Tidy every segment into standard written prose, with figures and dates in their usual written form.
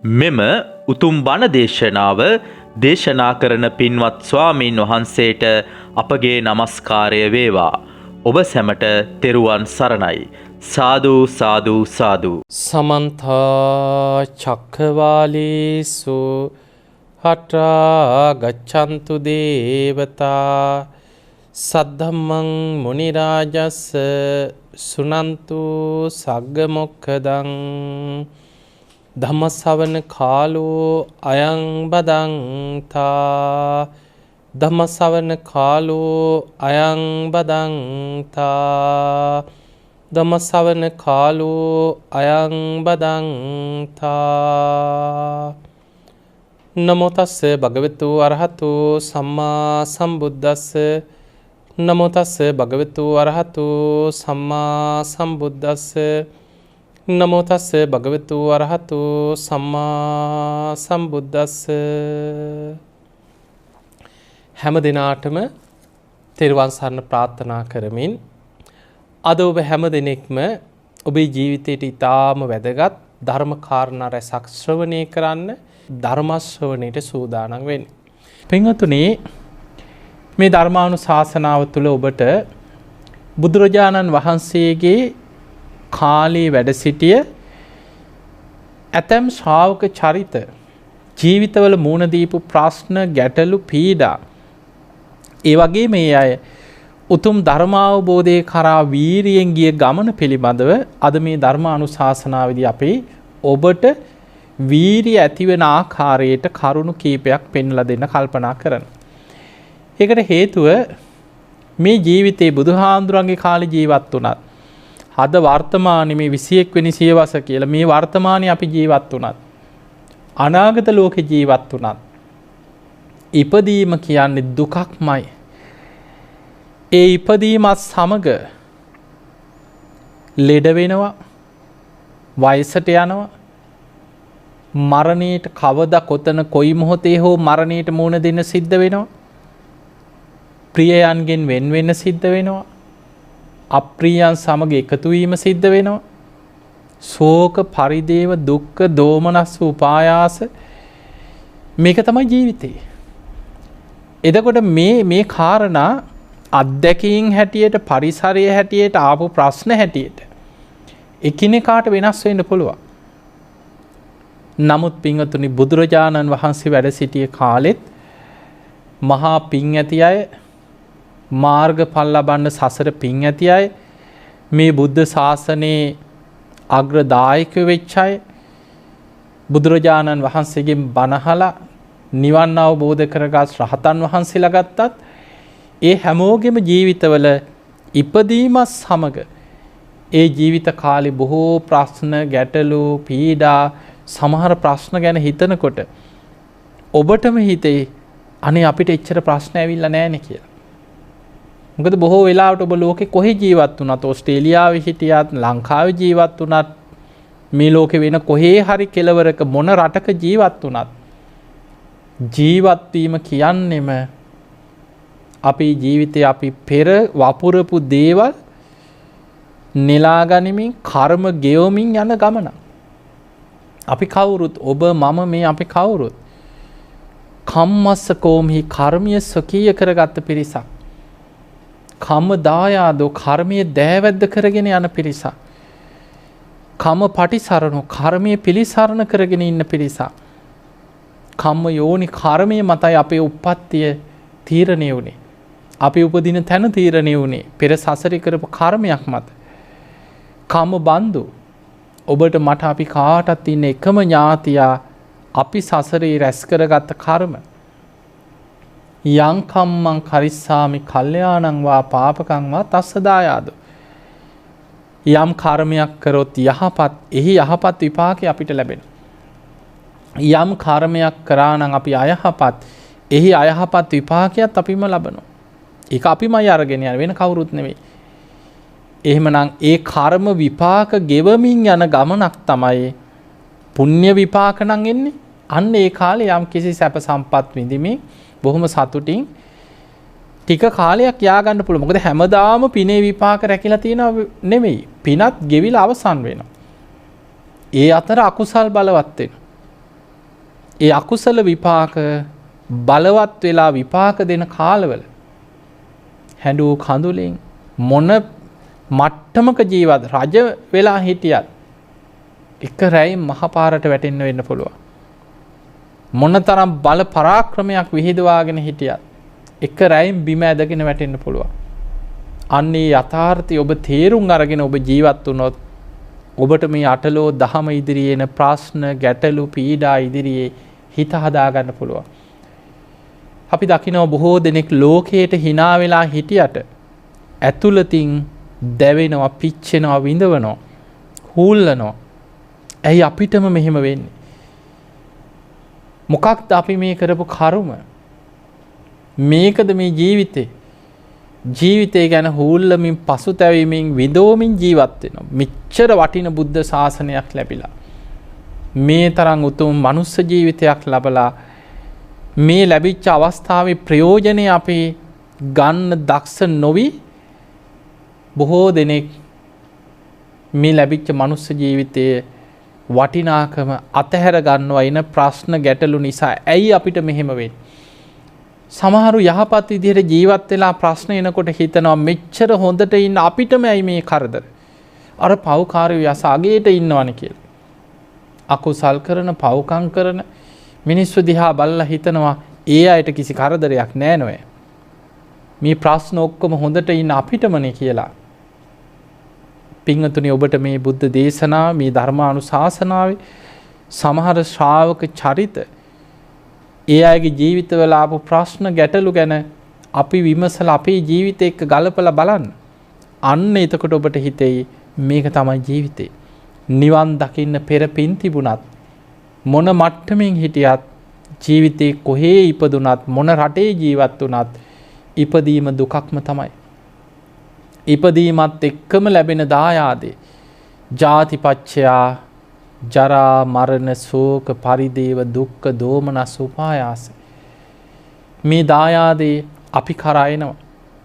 මෙම උතුම් බණ දේශනාව දේශනා කරන පින්වත් ස්වාමීන් වහන්සේට අපගේ නමස්කාරය වේවා. ඔබ සැමට තෙරුවන් සරණයි. සාදු සාදු සාදු. සමන්ත චක්කවාලේසු අත්‍රා ගච්ඡන්තු දේවතා සද්ධම්මං මුනි රාජස් සුනන්තු සග්ග මොක්ඛදං ධම්මස්සවන කාලෝ අයං බදන්තා ධම්මස්සවන කාලෝ අයං බදන්තා ධම්මස්සවන කාලෝ අයං බදන්තා. නමෝ තස්ස භගවතු අරහතු සම්මා සම්බුද්දස්ස නමෝ තස්ස භගවතු අරහතු සම්මා සම්බුද්දස්ස නමෝ තස්ස භගවතු අරහතු සම්මා සම්බුද්දස්ස. හැම දිනාටම තෙරුවන් සරණ ප්‍රාර්ථනා කරමින් අද ඔබ හැම දිනෙකම ඔබේ ජීවිතයට ඉතාම වැදගත් ධර්ම කාරණා රැසක් ශ්‍රවණය කරන්න ධර්ම ශ්‍රවණයට සූදානම් වෙන්නේ. පින්වතුනි, මේ ධර්මානුශාසනාව තුළ ඔබට බුදුරජාණන් වහන්සේගේ කාලේ වැඩ සිටිය ඇතැම් ශ්‍රාවක චරිත ජීවිතවල මුහුණ දීපු ප්‍රශ්න, ගැටලු, පීඩා, ඒ වගේ මේ අය උතුම් ධර්මාවබෝධය කරා වීරියෙන් ගිය ගමන පිළිබඳව අද මේ ධර්මානුශාසනාවේදී අපි ඔබට වීරිය ඇතිවෙන ආකාරයට කරුණු කීපයක් පෙන්වලා දෙන්න කල්පනා කරනවා. ඒකට හේතුව මේ ජීවිතේ බුදුහාඳුරන්ගේ කාලේ ජීවත් වුණත්, අද වර්තමානයේ මේ 21 වෙනි සියවස කියලා මේ වර්තමානයේ අපි ජීවත් වුණත්, අනාගත ලෝකේ ජීවත් වුණත් ඉපදීම කියන්නේ දුකක්මයි. ඒ ඉපදීමත් සමග ලෙඩ වෙනවා, වයසට යනවා, මරණයට කවදා කොතන කොයි මොහොතේ හෝ මරණයට මුහුණ දෙන්න සිද්ධ වෙනවා, ප්‍රියයන්ගෙන් වෙන් වෙන්න සිද්ධ වෙනවා, අප්‍රියයන් සමග එකතු වීම සිද්ධ වෙනවා, ශෝක පරිදේව දුක්ඛ දෝමනස් උපායාස, මේක තමයි ජීවිතේ. එතකොට මේ කාරණා අත්දැකීම් හැටියට, පරිසරයේ හැටියට, ආපු ප්‍රශ්න හැටියට එකිනෙකාට වෙනස් වෙන්න පුළුවන්. නමුත් පින්වතුනි, බුදුරජාණන් වහන්සේ වැඩ සිටිය කාලෙත් මහා පිං ඇති අය, මාර්ගඵල ලබන්න සසර පිං ඇති අය, මේ බුද්ධ ශාසනයේ අග්‍රදායකයෝ වෙච්ච අය, බුදුරජාණන් වහන්සේගෙන් බණ අහලා නිවන් අවබෝධ කරගත් රහතන් වහන්සේලා ගත්තත් ඒ හැමෝගෙම ජීවිතවල ඉපදීමත් සමග ඒ ජීවිත කාලේ බොහෝ ප්‍රශ්න, ගැටලු, පීඩා, සමහර ප්‍රශ්න ගැන හිතනකොට ඔබටම හිතේ අනේ අපිට එච්චර ප්‍රශ්න ඇවිල්ලා නැහැනේ කියලා. මොකද බොහෝ වෙලාවට ඔබ ලෝකේ කොහේ ජීවත් වුණත්, ඕස්ට්‍රේලියාවේ හිටියත්, ලංකාවේ ජීවත් වුණත්, මේ ලෝකේ වෙන කොහේ හරි කෙළවරක මොන රටක ජීවත් වුණත් ජීවත් වීම කියන්නේම අපේ ජීවිතේ අපි පෙර වපුරපු දේවල් නෙලා ගනිමින් කර්ම ගෙවමින් යන ගමන. අපි කවුරුත්, ඔබ මම මේ අපි කවුරුත් කම්මස්ස කෝමහි කර්මීය ස්වකීය කරගත්ත පිරිසක්. කම්ම දායාදෝ කර්මීය දෑවැද්ද කරගෙන යන පිරිසක්. කම්ම පටිසරණෝ කර්මීය පිළිසරණ කරගෙන ඉන්න පිරිසක්. කම්ම යෝනි කර්මීය මතයි අපේ උප්පත්තිය තීරණය වුණේ. අපි උපදින තැන තීරණය වුණේ පෙර සසරේ කරපු කර්මයක් මත. කම්ම බන්දු ඔබට මට අපි කාටත් ඉන්න එකම ඥාතියා අපි සසරේ රැස් කරගත්ත කර්ම. යං කම්මං කරිස්සාමි කල්යාණං වා පාපකං වා තස්ස දායාදෝ. යම් කර්මයක් කරොත් යහපත්, එහි යහපත් විපාකේ අපිට ලැබෙනවා. යම් කර්මයක් කරා නම් අපි අයහපත්, එහි අයහපත් විපාකයක් අපිම ලබනවා. ඒක අපිමයි අරගෙන යන, වෙන කවුරුත් නෙවෙයි. එහෙමනම් ඒ කර්ම විපාක ගෙවමින් යන ගමනක් තමයි පුණ්‍ය විපාක නම් එන්නේ. අන්න ඒ කාලේ යම් කිසි සැප සම්පත් විඳිමින් බොහොම සතුටින් ටික කාලයක් යා ගන්න පුළුවන්. මොකද හැමදාම පිනේ විපාක රැකිලා තියෙනව නෙමෙයි. පිනත් ගෙවිලා අවසන් වෙනවා. ඒ අතර අකුසල් බලවත් වෙනවා. ඒ අකුසල විපාක බලවත් වෙලා විපාක දෙන කාලවල හැඬු කඳුලින් මොන මට්ටමක ජීවත් රජ වෙලා හිටියත් එක රැයි මහපාරට වැටෙන්න වෙන්න පුළුවන්. මොන තරම් බල පරාක්‍රමයක් විහිදවාගෙන හිටියත් එක රැයිම් බිම ඇදගෙන වැටෙන්න පුළුවන්. අන්නේ යථාර්ථය ඔබ තේරුම් අරගෙන ඔබ ජීවත් වුණොත් ඔබට මේ අටලෝ දහම ඉදිරියේ එන ප්‍රශ්න ගැටලු පීඩා ඉදිරියේ හිත හදාගන්න පුළුවන්. අපි දකිනවා බොහෝ දෙනෙක් ලෝකයට hina වෙලා හිටියට ඇතුළතින් දැවෙනවා, පිච්චෙනවා, විඳවනවා, හූල්ලනවා. ඇයි අපිටම මෙහෙම වෙන්නේ? මොකක්ද අපි මේ කරපු කර්ම? මේකද මේ ජීවිතේ? ජීවිතය ගැන හූල්ලමින් පසුතැවීමෙන් විඳෝමින් ජීවත් වෙනවා. මෙච්චර වටින බුද්ධ ශාසනයක් ලැබිලා මේ තරම් උතුම් මනුස්ස ජීවිතයක් ලැබලා මේ ලැබිච්ච අවස්ථාවේ ප්‍රයෝජනය අපි ගන්න දක්ෂ නොවි බොහෝ දෙනෙක් මේ ලැබිච්ච මනුස්ස ජීවිතයේ වටිනාකම අතහැර ගන්නවා එන ප්‍රශ්න ගැටලු නිසා. ඇයි අපිට මෙහෙම වෙන්නේ? සමහරු යහපත් විදිහට ජීවත් වෙලා ප්‍රශ්න එනකොට හිතනවා මෙච්චර හොඳට ඉන්න අපිටම ඇයි මේ කරදර? අර පව්කාරයෝ යස අගේට ඉන්නවනේ කියලා. අකුසල් කරන, පව්කම් කරන මිනිස්සු දිහා බලලා හිතනවා ඒ අයට කිසි කරදරයක් නෑ නෝය. මේ ප්‍රශ්න ඔක්කොම හොඳට ඉන්න අපිටමනේ කියලා. පින්වතුනි, ඔබට මේ බුද්ධ දේශනාව, මේ ධර්මානුශාසනාවේ සමහර ශ්‍රාවක චරිත ඒ අයගේ ජීවිතවල ආපු ප්‍රශ්න ගැටලු ගැන අපි විමසලා අපේ ජීවිතේ එක්ක ගලපලා බලන්න. අන්න එතකොට ඔබට හිතෙයි මේක තමයි ජීවිතේ. නිවන් දකින්න පෙර පින් තිබුණත් මොන මට්ටමින් හිටියත් ජීවිතේ කොහේ ඉපදුනත් මොන රටේ ජීවත් වුණත් ඉපදීම දුකක්ම තමයි. ඉපදීමත් එක්කම ලැබෙන දායාදේ ජාතිපච්චයා ජරා මරණ ශෝක පරිදේව දුක්ඛ දෝමනස් උපායාස. මේ දායාදේ අපි කරා එනවා.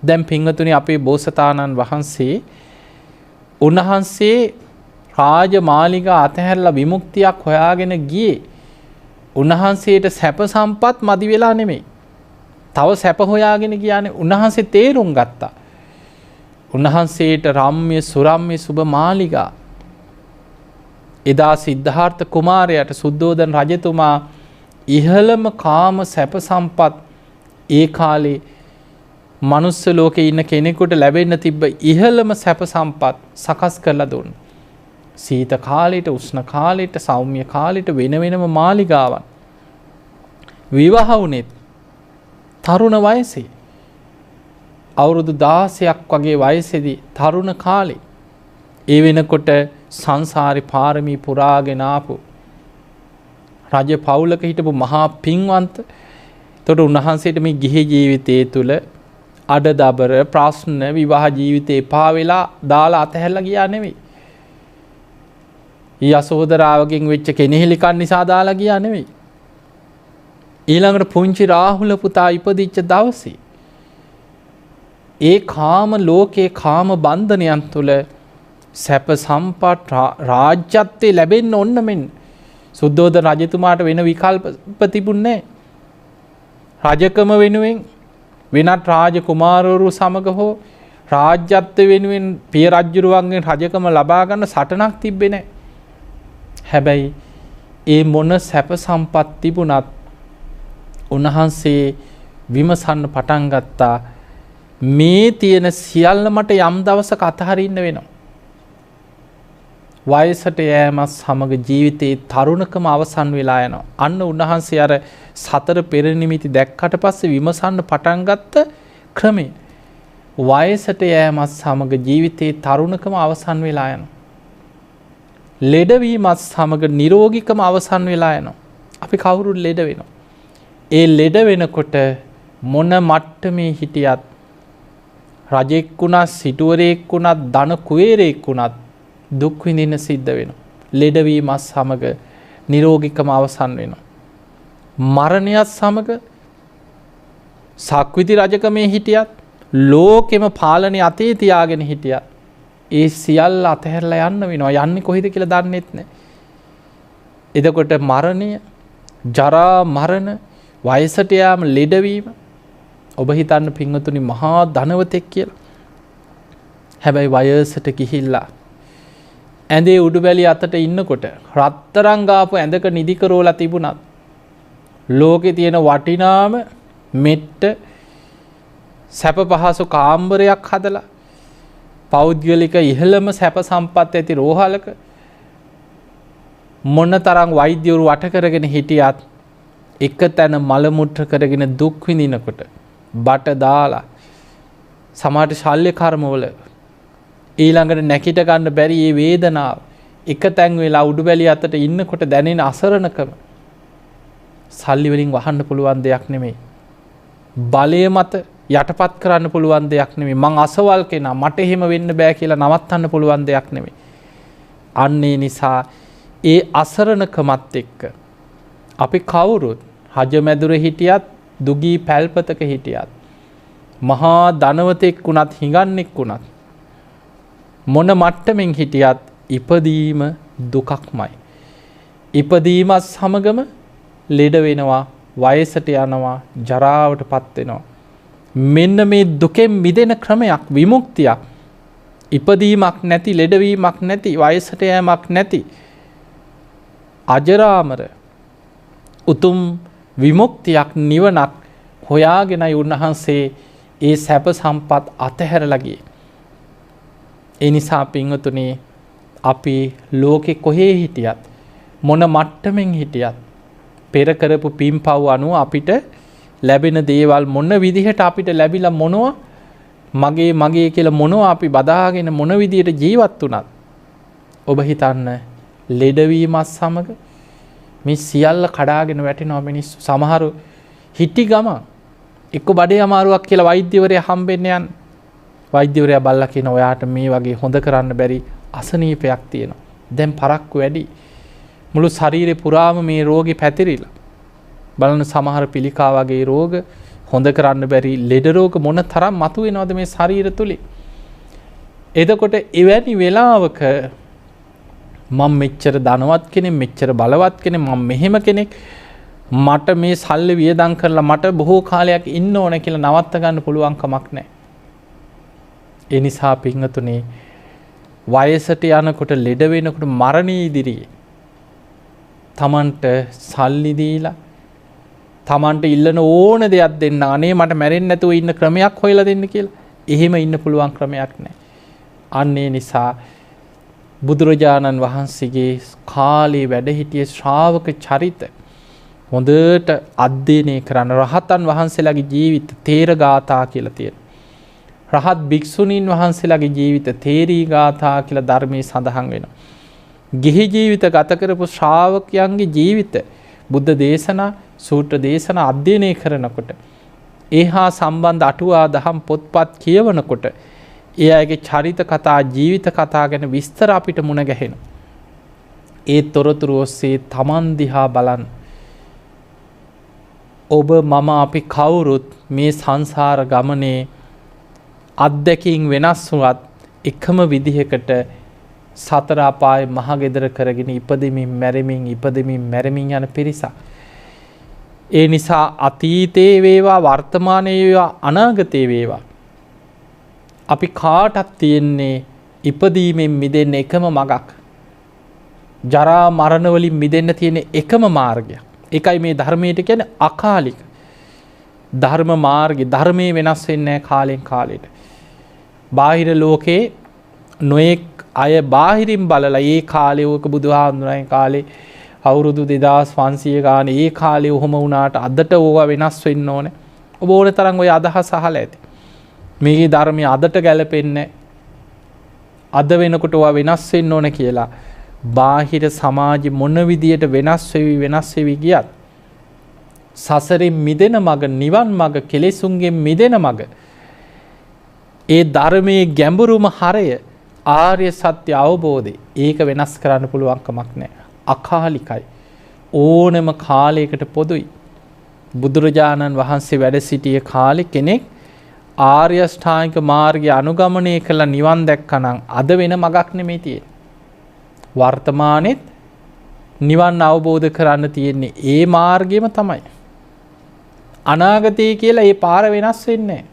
දැන් පින්වතුනි, අපේ බෝසතාණන් වහන්සේ උන්වහන්සේ රාජමාලිගා අතහැරලා විමුක්තියක් හොයාගෙන ගියේ උන්වහන්සේට සැප සම්පත් මදි වෙලා නෙමෙයි. තව සැප හොයාගෙන ගියානේ. උන්වහන්සේ තේරුම් ගත්තා. උන්වහන්සේට රම්ම්‍ය සුරම්ම්‍ය සුබ මාලිගා එදා සිද්ධාර්ථ කුමාරයාට සුද්ධෝදන රජතුමා ඉහළම කාම සැප සම්පත් ඒ කාලේ මනුස්ස ලෝකේ ඉන්න කෙනෙකුට ලැබෙන්න තිබ්බ ඉහළම සැප සම්පත් සකස් කරලා දුන්නා. සීත කාලෙට, උෂ්ණ කාලෙට, සෞම්‍ය කාලෙට වෙන වෙනම මාලිගාවන්. විවාහ වුණෙත් තරුණ වයසේ. අවුරුදු 16ක් වගේ වයසේදී තරුණ කාලේ. ඒ වෙනකොට සංසාරේ පාරමී පුරාගෙන ආපු රජ පවුලක හිටපු මහා පින්වන්ත. එතකොට උන්වහන්සේට මේ ගිහි ජීවිතයේ තුල අඩදබර ප්‍රශ්න විවාහ ජීවිතේ එපා වෙලා දාලා අතහැරලා ගියා නෙවෙයි. යසෝදරාවගෙන් වෙච්ච කෙනෙහිලිකන් නිසා දාලා ගියා නෙවෙයි. ඊළඟට පුංචි රාහුල පුතා ඉපදිච්ච දවසේ ඒ කාම ලෝකේ කාම බන්ධනයන් තුල සැප සම්පත් රාජ්‍යත්වයේ ලැබෙන්න ඕන මෙන්න. සුද්ධෝදන රජතුමාට වෙන විකල්ප තිබුණේ නැහැ. රජකම වෙනුවෙන් වෙනත් රාජකුමාරවරු සමග හෝ රාජ්‍යත්වය වෙනුවෙන් පිය රජුරුවන්ගෙන් රජකම ලබා ගන්න සටනක් තිබ්බේ නැහැ. හැබැයි ඒ මොන සැප සම්පත් තිබුණත් උන්වහන්සේ විමසන්න පටන් ගත්තා මේ තියෙන සියල්ල මට යම් දවසක අතහරින්න වෙනවා. වයසට යෑමත් සමග ජීවිතයේ තරුණකම අවසන් වෙලා යනවා. අන්න උන්වහන්සේ අර සතර පෙර නිමිති දැක්කට පස්සේ විමසන්න පටන් ගත්ත ක්‍රමය. වයසට යෑමත් සමග ජීවිතයේ තරුණකම අවසන් වෙලා යනවා. ලෙඩවීමත් සමග නිරෝගීකම අවසන් වෙලා යනවා. අපි කවුරුත් ලෙඩ වෙනවා. ඒ ලෙඩ වෙනකොට මොන මට්ටමේ හිටියත් රජෙක් වුණත්, සිටුවරයෙක් වුණත්, ධන කුවේරයෙක් වුණත් දුක් විඳින්න සිද්ධ වෙනවා. ලෙඩවීමත් සමග නිරෝගීකම අවසන් වෙනවා. මරණයත් සමග සක්විති රජකමේ හිටියත්, ලෝකෙම පාලනය අතේ තියාගෙන හිටියත් ඒ සියල්ල අතහැරලා යන්න වෙනවා. යන්නේ කොහෙද කියලා දන්නෙත් නැහැ. එතකොට මරණය ජරා මරණ වයසට යාම ලෙඩවීම ඔබ හිතන්න පින්වතුනි මහා ධනවතෙක් කියලා. හැබැයි වයසට ගිහිල්ලා ඇඳේ උඩුබැලි අතට ඉන්නකොට රත්තරන් ගාපු ඇඳක නිදි කරෝලා තිබුණත් ලෝකේ තියෙන වටිනාම මෙට්ට සැප පහසු කාමරයක් හදලා පෞද්ගලික ඉහළම සැප සම්පත් ඇති රෝහලක මොන තරම් වෛද්‍යවරු වට කරගෙන හිටියත් එක තැන මල මුත්‍ර කරගෙන දුක් විඳිනකොට බට දාලා සමහර ශල්‍ය කර්මවල ඊළඟට නැකිට ගන්න බැරි මේ වේදනාව එක තැන් වෙලා උඩුබැලි අතට ඉන්නකොට දැනෙන අසරණකම සල්ලි වලින් වහන්න පුළුවන් දෙයක් නෙමෙයි. බලය මත යටපත් කරන්න පුළුවන් දෙයක් නෙමෙයි. මං අසවල් කෙනා මට එහෙම වෙන්න බෑ කියලා නවත්තන්න පුළුවන් දෙයක් නෙමෙයි. අන්න ඒ නිසා ඒ අසරණකමත් එක්ක අපි කවුරුත් හජමැදුරේ හිටියත් දුගී පැල්පතක හිටියත් මහා ධනවතෙක් වුණත් හිඟන්නෙක් වුණත් මොන මට්ටමින් හිටියත් ඉපදීම දුකක්මයි. ඉපදීමත් සමගම ලෙඩ වෙනවා, වයසට යනවා, ජරාවට පත් වෙනවා. මෙන්න මේ දුකෙන් මිදෙන ක්‍රමයක් විමුක්තියක්. ඉපදීමක් නැති, ලෙඩවීමක් නැති, වයසට යෑමක් නැති අජරාමර උතුම් විමුක්තියක් නිවනක් හොයාගෙනයි උන්වහන්සේ ඒ සැප සම්පත් අතහැරලා ගියේ. ඒ නිසා පින්වතුනි අපි ලෝකෙ කොහේ හිටියත් මොන මට්ටමින් හිටියත් පෙර කරපු පින්පව් අනුව අපිට ලැබෙන දේවල් මොන විදිහට අපිට ලැබිලා මොනවා මගේ කියලා මොනවා අපි බදාගෙන මොන විදිහට ජීවත් වුණත් ඔබ හිතන්න ලෙඩවීමත් සමග මේ සියල්ල කඩාගෙන වැටෙනවා මිනිස්සු. සමහරු හිටි ගම එක්ක බඩේ අමාරුවක් කියලා වෛද්‍යවරයා හම්බෙන්න යන වෛද්‍යවරයා බල්ලා කියන ඔයාට මේ වගේ හොඳ කරන්න බැරි අසනීපයක් තියෙනවා. දැන් පරක්කු වැඩි. මුළු ශරීරේ පුරාම මේ රෝගේ පැතිරිලා. බලන්න සමහර පිළිකා වගේ රෝග හොඳ කරන්න බැරි ලෙඩ රෝග මොන තරම් මතුවෙනවද මේ ශරීර තුලින්. එතකොට එවැනි වෙලාවක මම මෙච්චර ධනවත් කෙනෙක්, මෙච්චර බලවත් කෙනෙක්, මම මෙහෙම කෙනෙක්, මට මේ සල්ලි වියදම් කරලා මට බොහෝ කාලයක් ඉන්න ඕන කියලා නවත්ත ගන්න පුළුවන් කමක් නැහැ. ඒ නිසා පින්වතුනි වයසට යනකොට ලෙඩ වෙනකොට මරණී ඉදිරියේ තමන්ට සල්ලි දීලා තමන්ට ඉල්ලන ඕන දෙයක් දෙන්න, අනේ මට මැරෙන්නේ නැතුව ඉන්න ක්‍රමයක් හොයලා දෙන්න කියලා. එහෙම ඉන්න පුළුවන් ක්‍රමයක් නැහැ. අන්න ඒ නිසා බුදුරජාණන් වහන්සේගේ කාලේ වැඩ හිටිය ශ්‍රාවක චරිත හොඳට අධ්‍යයනය කරන රහතන් වහන්සේලාගේ ජීවිත තේර ගාථා කියලා තියෙනවා. රහත් භික්ෂුණීන් වහන්සේලාගේ ජීවිත තේරී ගාථා කියලා ධර්මයේ සඳහන් වෙනවා. ගිහි ජීවිත ගත කරපු ශ්‍රාවකයන්ගේ ජීවිත බුද්ධ දේශනා, සූත්‍ර දේශනා අධ්‍යයනය කරනකොට ඒහා සම්බන්ධ අටුවා දහම් පොත්පත් කියවනකොට ඒ අයගේ චරිත කතා, ජීවිත කතා ගැන විස්තර අපිට මුණ ගැහෙනවා. ඒ තොරතුරු ඔස්සේ තමන් දිහා බලන්න. ඔබ මම අපි කවුරුත් මේ සංසාර ගමනේ අත්දැකීම් වෙනස් වුවත් එකම විදිහකට සතර අපායේ මහ ගෙදර කරගෙන ඉපදෙමින් මැරෙමින් යන පිරිසක්. ඒ නිසා අතීතේ වේවා, වර්තමානයේ වේවා, අනාගතේ වේවා අපි කාටත් තියෙන්නේ ඉපදීමෙන් මිදෙන්න එකම මගක්. ජරා මරණ වලින් මිදෙන්න තියෙන එකම මාර්ගය. ඒකයි මේ ධර්මයට කියන්නේ අකාලික ධර්ම මාර්ගය. ධර්මයේ වෙනස් වෙන්නේ නැහැ කාලෙන් කාලෙට. බාහිර ලෝකේ නොඑක් අය බාහිරින් බලලා ඒ කාලේ ඕක බුදුහාමුදුරන්ගේ කාලේ අවුරුදු 2500 ගානේ ඒ කාලේ ඔහොම වුණාට අදට ඕවා වෙනස් වෙන්න ඕනේ. ඔබ ඕන තරම් ওই අදහස අහලා ඇති. මේ ධර්මය අදට ගැලපෙන්නේ අද වෙනකොට ඕවා වෙනස් වෙන්න ඕනේ කියලා බාහිර සමාජෙ මොන විදියට වෙනස් වෙවි ගියත් සසරෙන් මිදෙන මග, නිවන් මග, කෙලෙසුන්ගෙන් මිදෙන මග, ඒ ධර්මයේ ගැඹුරුම හරය ආර්ය සත්‍ය අවබෝධය ඒක වෙනස් කරන්න පුළුවන් කමක් නැහැ. අකාලිකයි. ඕනම කාලයකට පොදුයි. බුදුරජාණන් වහන්සේ වැඩ සිටිය කාලේ කෙනෙක් ආර්ය ශ්‍රාණික මාර්ගය අනුගමනය කළ නිවන් දැක්කනම් අද වෙන මගක් නෙමෙයි තියෙන්නේ. වර්තමානෙත් නිවන් අවබෝධ කරන්න තියෙන්නේ ඒ මාර්ගයම තමයි. අනාගතය කියලා ඒ පාර වෙනස් වෙන්නේ.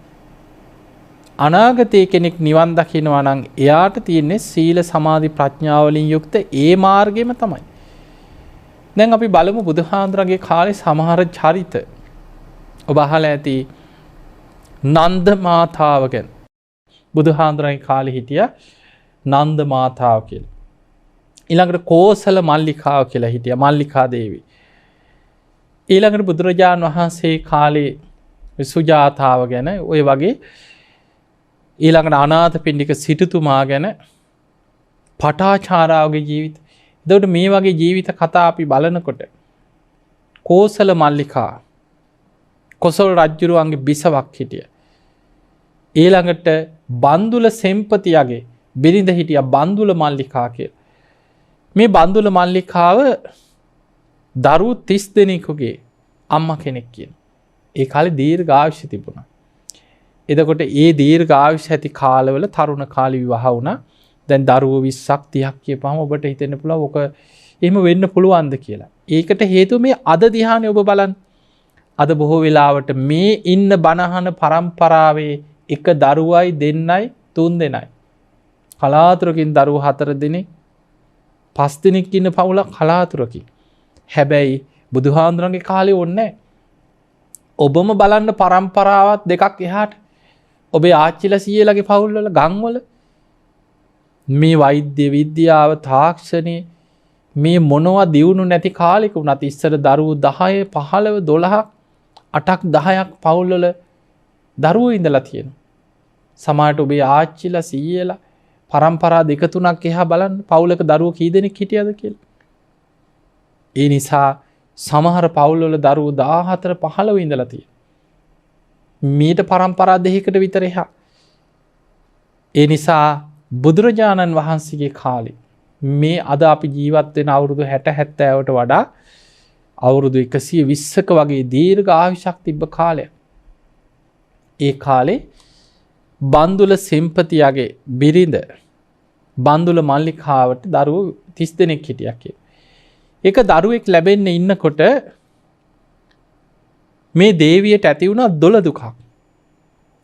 අනාගතයේ කෙනෙක් නිවන් දකිනවා නම් එයාට තියෙන්නේ සීල සමාධි ප්‍රඥාවලින් යුක්ත ඒ මාර්ගයම තමයි. දැන් අපි බලමු බුදුහාඳුරගේ කාලේ සමහර චරිත. ඔබ අහලා ඇති නන්ද මාතාව ගැන. බුදුහාඳුරගේ කාලේ හිටියා නන්ද මාතාව කියලා. ඊළඟට කෝසල මල්ලිකාව කියලා හිටියා මල්ලිකා දේවී. ඊළඟට බුදුරජාණන් වහන්සේ කාලේ සුජාතාව ගැන ඔය වගේ ඊළඟට අනාථපිණ්ඩික සිටුතුමා ගැන පටාචාරාවගේ ජීවිත. එතකොට මේ වගේ ජීවිත කතා අපි බලනකොට කෝසල මල්ලිකා කොසල් රජ්ජුරුවන්ගේ බිසවක් හිටිය. ඊළඟට බන්දුල සෙම්පතියගේ බිරිඳ හිටිය බන්දුල මල්ලිකා කියලා. මේ බන්දුල මල්ලිකාව දරු 30 දෙනෙකුගේ අම්මා කෙනෙක් කියන. ඒ කාලේ දීර්ඝායුෂ තිබුණා. එතකොට ඒ දීර්ඝායුෂ ඇති කාලවල තරුණ කාලේ විවාහ වුණා. දැන් දරුවෝ 20ක් 30ක් කියපුවම ඔබට හිතෙන්න පුළුවන් ඔක එහෙම වෙන්න පුළුවන්ද කියලා. ඒකට හේතුව මේ අද දිහානේ ඔබ බලන්න. අද බොහෝ වෙලාවට මේ ඉන්න බණහන පරම්පරාවේ එක දරුවයි දෙන්නයි තුන් දෙනයි. කලාතුරකින් දරුවෝ 4 දෙනෙක් 5 දෙනෙක් ඉන්න පවුලක් කලාතුරකින්. හැබැයි බුදුහාඳුරන්ගේ කාලේ ඕනේ ඔබම බලන්න පරම්පරාවත් දෙකක් එහාට ඔබේ ආච්චිලා සීයලාගේ පවුල්වල ගම්වල මේ වෛද්‍ය විද්‍යාව තාක්ෂණය මේ මොනවා දියුණු නැති කාලෙක වුණත් ඉස්සර දරුවෝ 10 15 12ක් 8ක් 10ක් පවුල්වල දරුවෝ ඉඳලා තියෙනවා. සමහරට ඔබේ ආච්චිලා සීයලා පරම්පරා දෙක තුනක් එහා බලන්න පවුලක දරුවෝ කී දෙනෙක් හිටියද කියලා. ඒ නිසා සමහර පවුල්වල දරුවෝ 14 15 ඉඳලා තියෙනවා. මීට පරම්පරා දෙකකට විතර එහා. ඒ නිසා බුදුරජාණන් වහන්සේගේ කාලේ මේ අද අපි ජීවත් වෙන අවුරුදු 60 70ට වඩා අවුරුදු 120ක වගේ දීර්ඝ ආයුෂක් තිබ්බ කාලයක්. ඒ කාලේ බන්දුල සෙම්පතියගේ බිරිඳ බන්දුල මල්ලිකාවට දරුවෝ 30 දෙනෙක් හිටියා කියලා. එක දරුවෙක් ලැබෙන්න ඉන්නකොට මේ දේවියට ඇති වුණා දොළ දුකක්.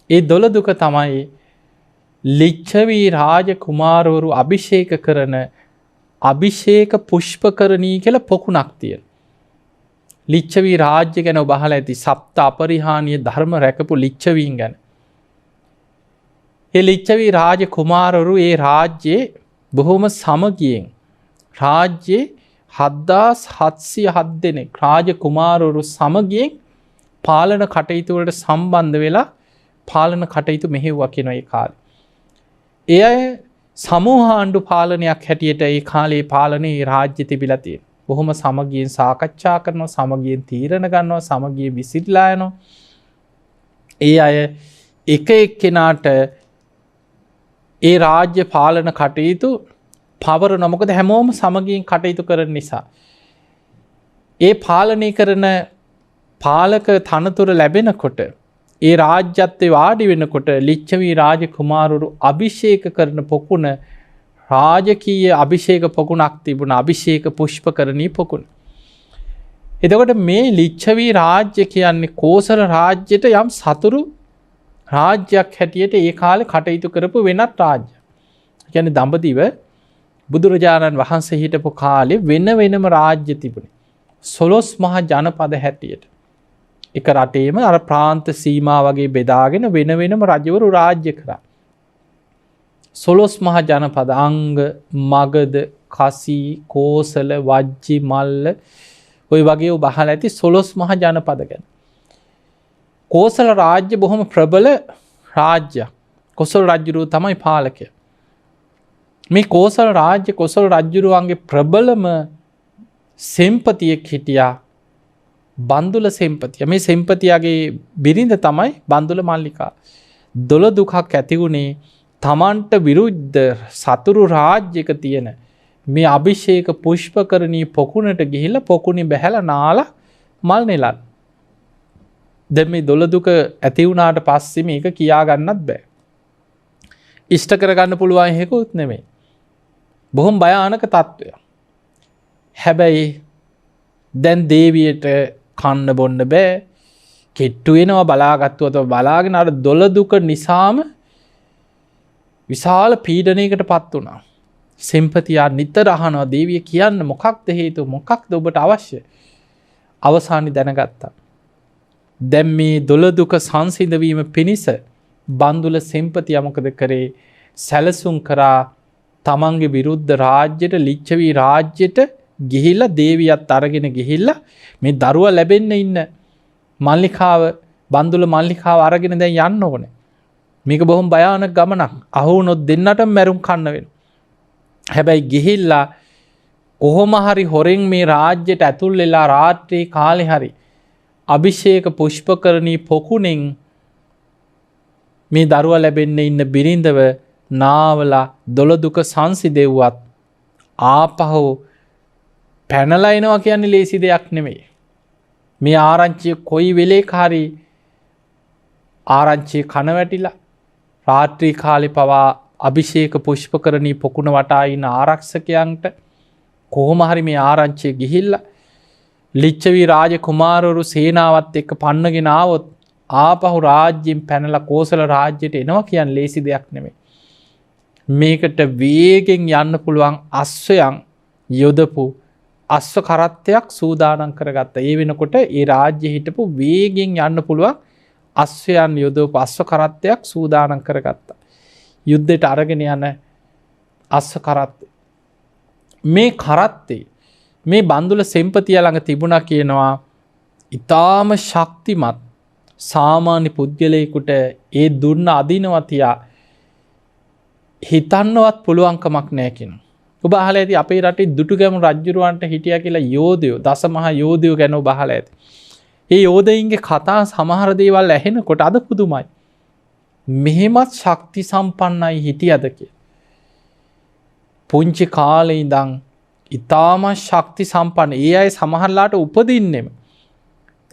ඒ දොළ දුක තමයි ලිච්ඡවී රාජ කුමාරවරු අභිෂේක කරන අභිෂේක පුෂ්පකරණී කියලා පොකුණක් තියෙන. ලිච්ඡවී රාජ්‍ය ගැන ඔබ අහලා ඇති සප්ත අපරිහානීය ධර්ම රැකපු ලිච්ඡවීන් ගැන. ඒ ලිච්ඡවී රාජ කුමාරවරු ඒ රාජ්‍යයේ බොහොම සමගියෙන් රාජ්‍යයේ 7707 දෙනෙක් රාජ කුමාරවරු සමගියෙන් පාලන කටයුතු වලට සම්බන්ධ වෙලා පාලන කටයුතු මෙහෙව්වා කියන ඒ කාලේ. ඒ අය සමූහ ආණ්ඩු පාලනයක් හැටියට ඒ කාලේ පාලනේ රාජ්‍ය තිබිලා තියෙනවා. බොහොම සමගියෙන් සාකච්ඡා කරනවා, සමගියෙන් තීරණ ගන්නවා, සමගියෙන් විසිරලා යනවා. ඒ අය එක එක්කෙනාට ඒ රාජ්‍ය පාලන කටයුතු පවරන මොකද හැමෝම සමගියෙන් කටයුතු කරන නිසා. ඒ පාලනය කරන පාලක තනතුර ලැබෙනකොට ඒ රාජ්‍යත්වයේ වාඩි වෙනකොට ලිච්ඡවී රාජ කුමාරවරු අභිෂේක කරන පොකුණ රාජකීය අභිෂේක පොකුණක් තිබුණා. අභිෂේක පුෂ්පකරණී පොකුණ. එතකොට මේ ලිච්ඡවී රාජ්‍ය කියන්නේ කෝසල රාජ්‍යයට යම් සතුරු රාජ්‍යයක් හැටියට ඒ කාලේ කටයුතු කරපු වෙනත් රාජ්‍යයක්. ඒ කියන්නේ දඹදිව බුදුරජාණන් වහන්සේ හිටපු කාලේ වෙන වෙනම රාජ්‍ය තිබුණේ. 12 මහා ජනපද හැටියට. එක රටේම අර ප්‍රාන්ත සීමා වගේ බෙදාගෙන වෙන වෙනම රජවරු රාජ්‍ය කරා. 12 මහා ජනපද අංග, මගධ, කසී, කෝසල, වජ්ජි, මල්ල ඔය වගේ ඔබ අහලා ඇති 12 මහා ජනපද ගැන. කෝසල රාජ්‍ය බොහොම ප්‍රබල රාජ්‍යයක්. කොසල් රජුරුව තමයි පාලකයා. මේ කෝසල රාජ්‍ය කොසල් රජුරුවන්ගේ ප්‍රබලම සෙම්පතියෙක් හිටියා බන්දුල සෙම්පතිය. මේ සෙම්පතියගේ බිරිඳ තමයි බන්දුල මල්ලිකා. දොළ දුකක් ඇති වුණේ තමන්ට විරුද්ධ සතුරු රාජ්‍යක තියෙන මේ අභිෂේක පුෂ්පකරණී පොකුණට ගිහිල්ලා පොකුණේ බැහැලා නාලා මල් නෙලන්න. දැන් මේ දොළ දුක ඇති වුණාට පස්සේ මේක කියා ගන්නත් බෑ. ඉෂ්ට කරගන්න පුළුවන් හේකුත් නෙමෙයි. බොහොම භයානක තත්ත්වයක්. හැබැයි දැන් දේවියට කන්න බොන්න බෑ. කෙට්ටු වෙනවා බලාගත්තුවත බලාගෙන අර දොළ දුක නිසාම විශාල පීඩනයකට පත් වුණා. සෙම්පතියා නිතර අහනවා දේවිය කියන්න මොකක්ද හේතුව මොකක්ද ඔබට අවශ්‍ය. අවසානයේ දැනගත්තා. දැන් මේ දොළ දුක සංසිඳවීම පිණිස බන්දුල සෙම්පතියා මොකද කරේ? සැලසුම් කරා තමන්ගේ විරුද්ධ රාජ්‍යයට ලිච්ඡවි රාජ්‍යයට ගිහිල්ලා දේවියත් අරගෙන ගිහිල්ලා මේ දරුවා ලැබෙන්න ඉන්න මල්ලිකාව බන්දුල මල්ලිකාව අරගෙන දැන් යන්න ඕනේ. මේක බොහොම භයානක ගමනක්. අහු වුණොත් දෙන්නටම මැරුම් කන්න වෙනවා. හැබැයි ගිහිල්ලා කොහොම හරි හොරෙන් මේ රාජ්‍යයට ඇතුල් වෙලා රාත්‍රී කාලේ හරි අභිෂේක පුෂ්පකරණී පොකුණෙන් මේ දරුවා ලැබෙන්න ඉන්න බිරිඳව නාවලා දොළ දුක සංසිඳෙව්වත් ආපහු පැනලා එනවා කියන්නේ ලේසි දෙයක් නෙමෙයි. මේ ආරංචිය කොයි වෙලේක හරි ආරංචිය කන වැටිලා රාත්‍රී කාලේ පවා අභිෂේක පුෂ්පකරණී පොකුණ වටා ඉන්න ආරක්ෂකයන්ට කොහොම හරි මේ ආරංචිය ගිහිල්ලා ලිච්ඡවි රාජ කුමාරවරු සේනාවත් එක්ක පන්නගෙන ආවොත් ආපහු රාජ්‍යයෙන් පැනලා කෝසල රාජ්‍යයට එනවා කියන්නේ ලේසි දෙයක් නෙමෙයි. මේකට වේගෙන් යන්න පුළුවන් අශ්වයන් යොදපු අශ්ව කරත්තයක් සූදානම් කරගත්තා. ඒ වෙනකොට ඒ රාජ්‍යයේ හිටපු වේගෙන් යන්න පුළුවන් අශ්වයන් යොදවපු අශ්ව කරත්තයක් සූදානම් කරගත්තා. යුද්ධයට අරගෙන යන අශ්ව කරත්තය. මේ කරත්තේ මේ බන්දුල සෙම්පතියා ළඟ තිබුණා කියනවා ඊටාම ශක්තිමත් සාමාන්‍ය පුද්ගලයෙකුට ඒ දුන්න අදිනවා තියා හිතන්නවත් පුළුවන්කමක් නැහැ කියන. ඔබ අහලා ඇති අපේ රටේ දුටුගැමුණු රජුරවන්ට හිටියා කියලා යෝධයෝ දසමහා යෝධයෝ ගැන ඔබ අහලා ඇති. ඒ යෝධයින්ගේ කතා සමහර දේවල් ඇහෙනකොට අද පුදුමයි. මෙහෙමත් ශක්ති සම්පන්නයි හිටියද කියලා. පුංචි කාලේ ඉඳන් ඊටාම ශක්ති සම්පන්න ඒ අය සමහරලාට උපදින්නෙම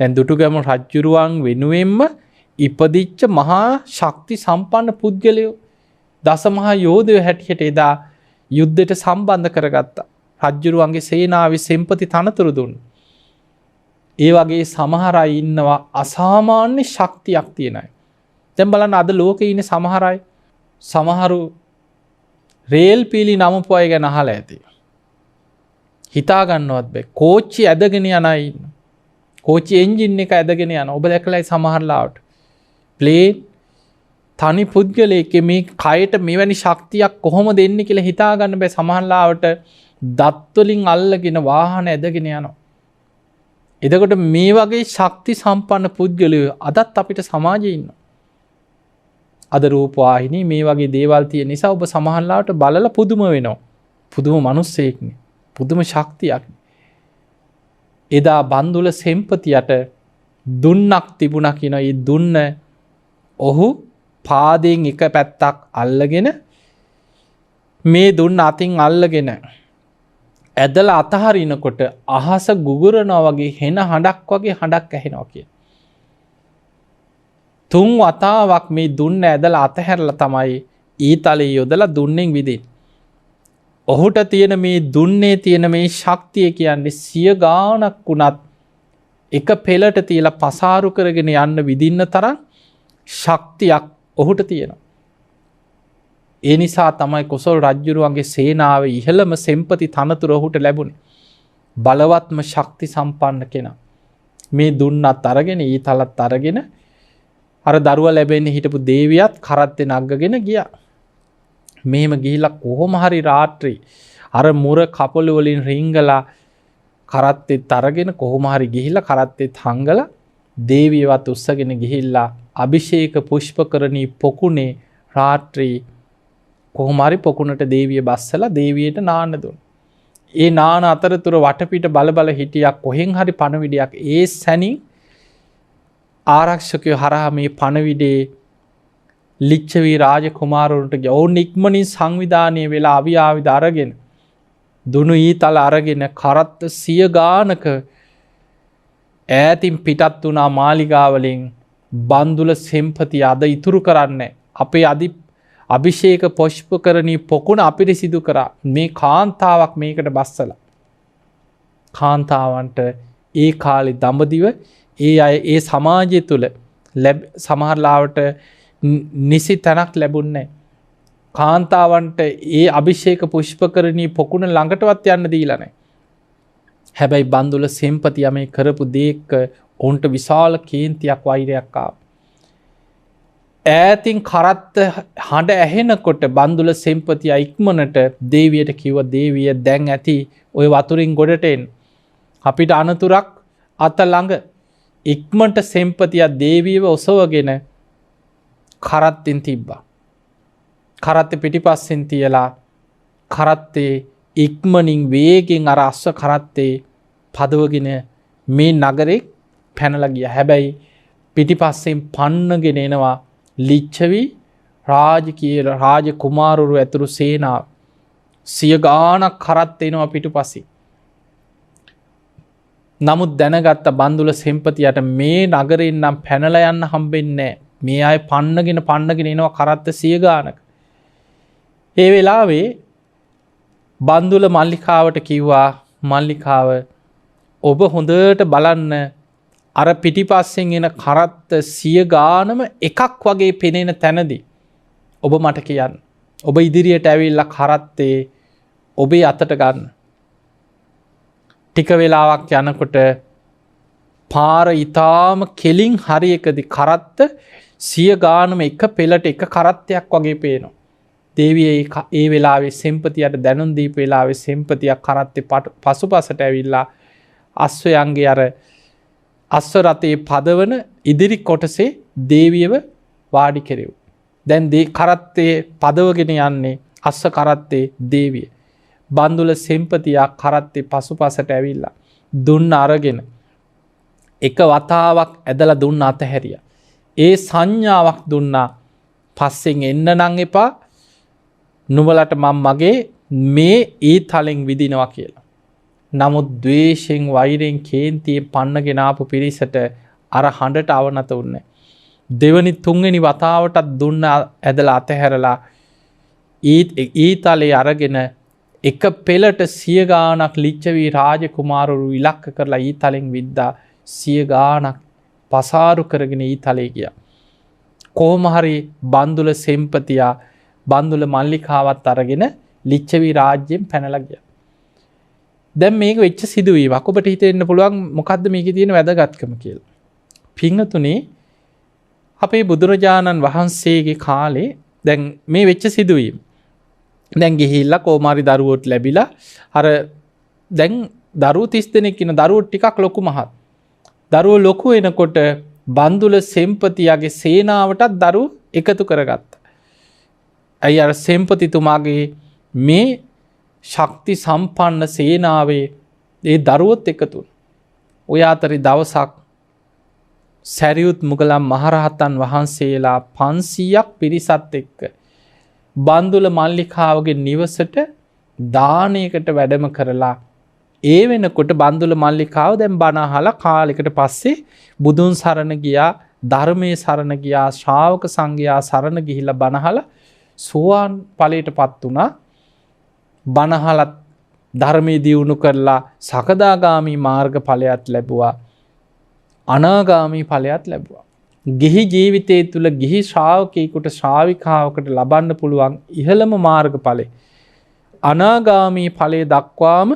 දැන් දුටුගැමුණු රජුරුවන් වෙනුවෙන්ම ඉපදිච්ච මහා ශක්ති සම්පන්න පුද්ගලයෝ දසමහා යෝධයෝ හැටියට එදා යුද්ධයට සම්බන්ධ කරගත්තා. රජුරුවන්ගේ සේනාවේ සෙම්පති තනතුරු දුන්නා. ඒ වගේ සමහර අය ඉන්නවා අසාමාන්‍ය ශක්තියක් තියෙන අය. දැන් බලන්න අද ලෝකේ ඉන්නේ සමහර අය සමහරු රේල් පීලි නමපු අය ගැන අහලා ඇති. හිතා ගන්නවත් බෑ. කෝච්චි ඇදගෙන යන අය ඉන්නවා. කෝච්චි එන්ජින් එක ඇදගෙන යන ඔබ දැකලායි සමහරලාට. ප්ලේන් තනි පුද්ගලයෙක් මේ කයට මෙවැනි ශක්තියක් කොහොමද එන්නේ කියලා හිතා ගන්න බෑ. සමහරලාට දත් වලින් අල්ලගෙන වාහන ඇදගෙන යනවා. එතකොට මේ වගේ ශක්ති සම්පන්න පුද්ගලයෝ අදත් අපිට සමාජයේ ඉන්නවා. අද රූපවාහිනී මේ වගේ දේවල් තියෙන නිසා ඔබ සමහරලාට බලලා පුදුම වෙනවා. පුදුම මිනිස්සෙක්නේ. පුදුම ශක්තියක්. එදා බන්දුල සෙම්පතියට දුන්නක් තිබුණා කියන ඒ දුන්න ඔහු පාදයෙන් එක පැත්තක් අල්ලගෙන මේ දුන්න අතින් අල්ලගෙන ඇදලා අතහරිනකොට අහස ගුගුරනවා වගේ හෙන හඬක් වගේ හඬක් ඇහෙනවා කිය. 3 වතාවක් මේ දුන්න ඇදලා අතහැරලා තමයි ඊතලයේ යොදලා දුන්නෙන් විදින්. ඔහුට තියෙන මේ දුන්නේ තියෙන මේ ශක්තිය කියන්නේ සිය ගාණක් වුණත් එක පෙළට තියලා පසාරු කරගෙන යන්න විදින්න තරම් ශක්තියක් ඔහුට තියෙනවා. ඒ නිසා තමයි කොසල් රජුරුවන්ගේ සේනාවේ ඉහළම සෙම්පති තනතුර ඔහුට ලැබුණේ. බලවත්ම ශක්ති සම්පන්න කෙනා. මේ දුන්නත් අරගෙන ඊතලත් අරගෙන අර දරුවා ලැබෙන්නේ හිටපු දේවියත් කරත්තේ නග්ගගෙන ගියා. මෙහෙම ගිහිල්ලා කොහොම හරි රාත්‍රී අර මුර කපල වලින් රිංගලා කරත්තෙත් අරගෙන කොහොම හරි ගිහිල්ලා කරත්තෙත් හංගලා දේවියවත් උස්සගෙන ගිහිල්ලා අභිෂේක පුෂ්පකරණී පොකුණේ රාත්‍රී කොහොම හරි පොකුණට දේවිය බස්සලා දේවියට නාන්න දුන්නා. ඒ නාන අතරතුර වටපිට බල බල හිටියා කොහෙන් හරි පණවිඩයක් ඒ සැනින් ආරක්ෂකයෝ හරහා මේ පණවිඩේ ලිච්ඡවි රාජ කුමාරවරුන්ට ඔවුන් ඉක්මනින් සංවිධානය වෙලා අවියාවිද අරගෙන දුනු ඊතල අරගෙන කරත්ත සිය ගානක ඈතින් පිටත් වුණා මාලිගාවලින් බන්දුල සෙම්පති අද ඉතුරු කරන්නේ අපේ අභිෂේක පුෂ්පකරණී පොකුණ අපිරිසිදු කරා මේ කාන්තාවක් මේකට බස්සලා කාන්තාවන්ට ඒ කාලෙ දඹදිව ඒ අය ඒ සමාජය තුළ සමහරලාවට නිසි තැනක් ලැබුන්නේ. කාන්තාවන්ට ඒ අභිෂේක පුෂ්පකරණී පොකුණ ළඟටවත් යන්න දීලනෑ. හැබැයි බන්දුල සෙම්පතිය මේ කරපු දේක ඔවුන්ට විශාල කේන්තියක් වෛරයක්කාව. ඈතින් කරත්ත හඬ ඇහෙනකොට බන්දුල සෙම්පතිය ඉක්මනට දේවියට කිව දේවිය දැන් ඇති ඔය වතුරින් ගොඩටෙන්. අපිට අනතුරක් අත ළඟ ඉක්මට සෙම්පතිය දේවීව ඔසවගෙන කරත්තින් තිබ්බා. කරත්ත පිටිපස්සෙන් තියලා කරත්තේ ඉක්මනින් වේගෙන් අර අස්ව කරත්තේ පදවගෙන මේ නගරෙක් පැනලගිය. හැබැයි පිටිපස්සෙන් පන්නගෙන එනවා ලිච්චවී රාජ කුමාරුරු ඇතුරු සේනාව. සිය ගානක් කරත් එනවා පිටු පසි. නමුත් දැනගත්ත බන්දුල සෙම්පතියට මේ නගරෙන් නම් පැනල යන්න හම්බෙන්නේ මේ අය පන්නගෙන එනවා කරත්ත සිය ගානක. ඒ වෙලාවේ බන්දුල මල්ලිකාවට කිව්වා මල්ලිකාව ඔබ හොඳට බලන්න අර පිටිපස්සෙන් එන කරත්ත සිය ගානම එකක් වගේ පෙනෙන තැනදී ඔබ මට කියන්න. ඔබ ඉදිරියට ඇවිල්ලා කරත්තේ ඔබේ අතට ගන්න. ටික වෙලාවක් යනකොට පාර ඉතාම කෙලින් හරියකදී කරත්ත සිය ගානම එක පෙළට එක කරත්තයක් වගේ පේනවා. දේවිය ඒ වෙලාවේ සෙම්පතියට දැනුම් දීපු වෙලාවේ සෙම්පතියක් කරත්තේ පසුපසට ඇවිල්ලා අශ්වයන්ගේ අර අස්ව රථයේ පදවන ඉදිරි කොටසේ දේවියව වාඩි කෙරෙව්. දැන් කරත්තේ පදවගෙන යන්නේ අස්ව කරත්තේ දේවිය. බන්දුල සෙම්පතියක් කරත්තේ පසුපසට ඇවිල්ලා දුන්න අරගෙන එක වතාවක් ඇදලා දුන්න අතහැරිය. ඒ සංඥාවක් දුන්නා පස්සෙන් එන්න නං එපා නුඹලට මම මගේ මේ තලෙන් විදිනවා කියලා. නමුත් ද්වේෂයෙන් වෛරයෙන් කේන්තියෙන් පන්නගෙන ආපු පිරිසට අර හඬට අවනත වුණේ. දෙවනි තුන්වෙනි වතාවටත් දුන්න ඇදලා අතහැරලා ඊතලේ අරගෙන එක පෙළට සිය ගානක් ලිච්ඡවී රාජකුමාරවරු ඉලක්ක කරලා ඊතලෙන් විද්දා සිය ගානක් පසාරු කරගෙන ඊතලේ ගියා. කොහොම හරි බන්දුල සෙම්පතියා බන්දුල මල්ලිකාවත් අරගෙන ලිච්ඡවී රාජ්‍යයෙන් පැනලා ගියා. දැන් මේක වෙච්ච සිදුවීමක්. ඔබට හිතෙන්න පුළුවන් මොකද්ද මේකේ තියෙන වැදගත්කම කියලා. පින්වතුනි අපේ බුදුරජාණන් වහන්සේගේ කාලේ දැන් මේ වෙච්ච සිදුවීම. දැන් ගිහිල්ලා කොමාරි දරුවොත් ලැබිලා අර දැන් දරුවෝ 30 දෙනෙක් ඉන්න දරුවෝ ටිකක් ලොකු මහත්. දරුවෝ ලොකු වෙනකොට බන්දුල සෙම්පතියාගේ සේනාවටත් දරුවෝ එකතු කරගත්තා. අයි අර සෙම්පතිතුමාගේ මේ ශක්ති සම්පන්න සේනාවේ ඒ දරුවොත් එකතු. ඔය අතරේ දවසක් සැරියුත් මුගලන් මහරහතන් වහන්සේලා 500ක් පිරිසත් එක්ක බන්දුල මල්ලිකාවගේ නිවසට දානයකට වැඩම කරලා ඒ වෙනකොට බන්දුල මල්ලිකාව දැන් බණ අහලා කාලයකට පස්සේ බුදුන් සරණ ගියා, ධර්මයේ සරණ ගියා, ශ්‍රාවක සංඝයා සරණ ගිහිල්ලා බණ අහලා සෝවාන් ඵලයටපත් වුණා. බණ අහලා ධර්මයේ දියුණු කරලා සකදාගාමි මාර්ග ඵලයක් ලැබුවා. අනාගාමී ඵලයක් ලැබුවා. ගිහි ජීවිතය තුළ ගිහි ශ්‍රාවකයෙකුට ශ්‍රාවිකාවකට ලබන්න පුළුවන් ඉහළම මාර්ග ඵලය අනාගාමී ඵලය දක්වාම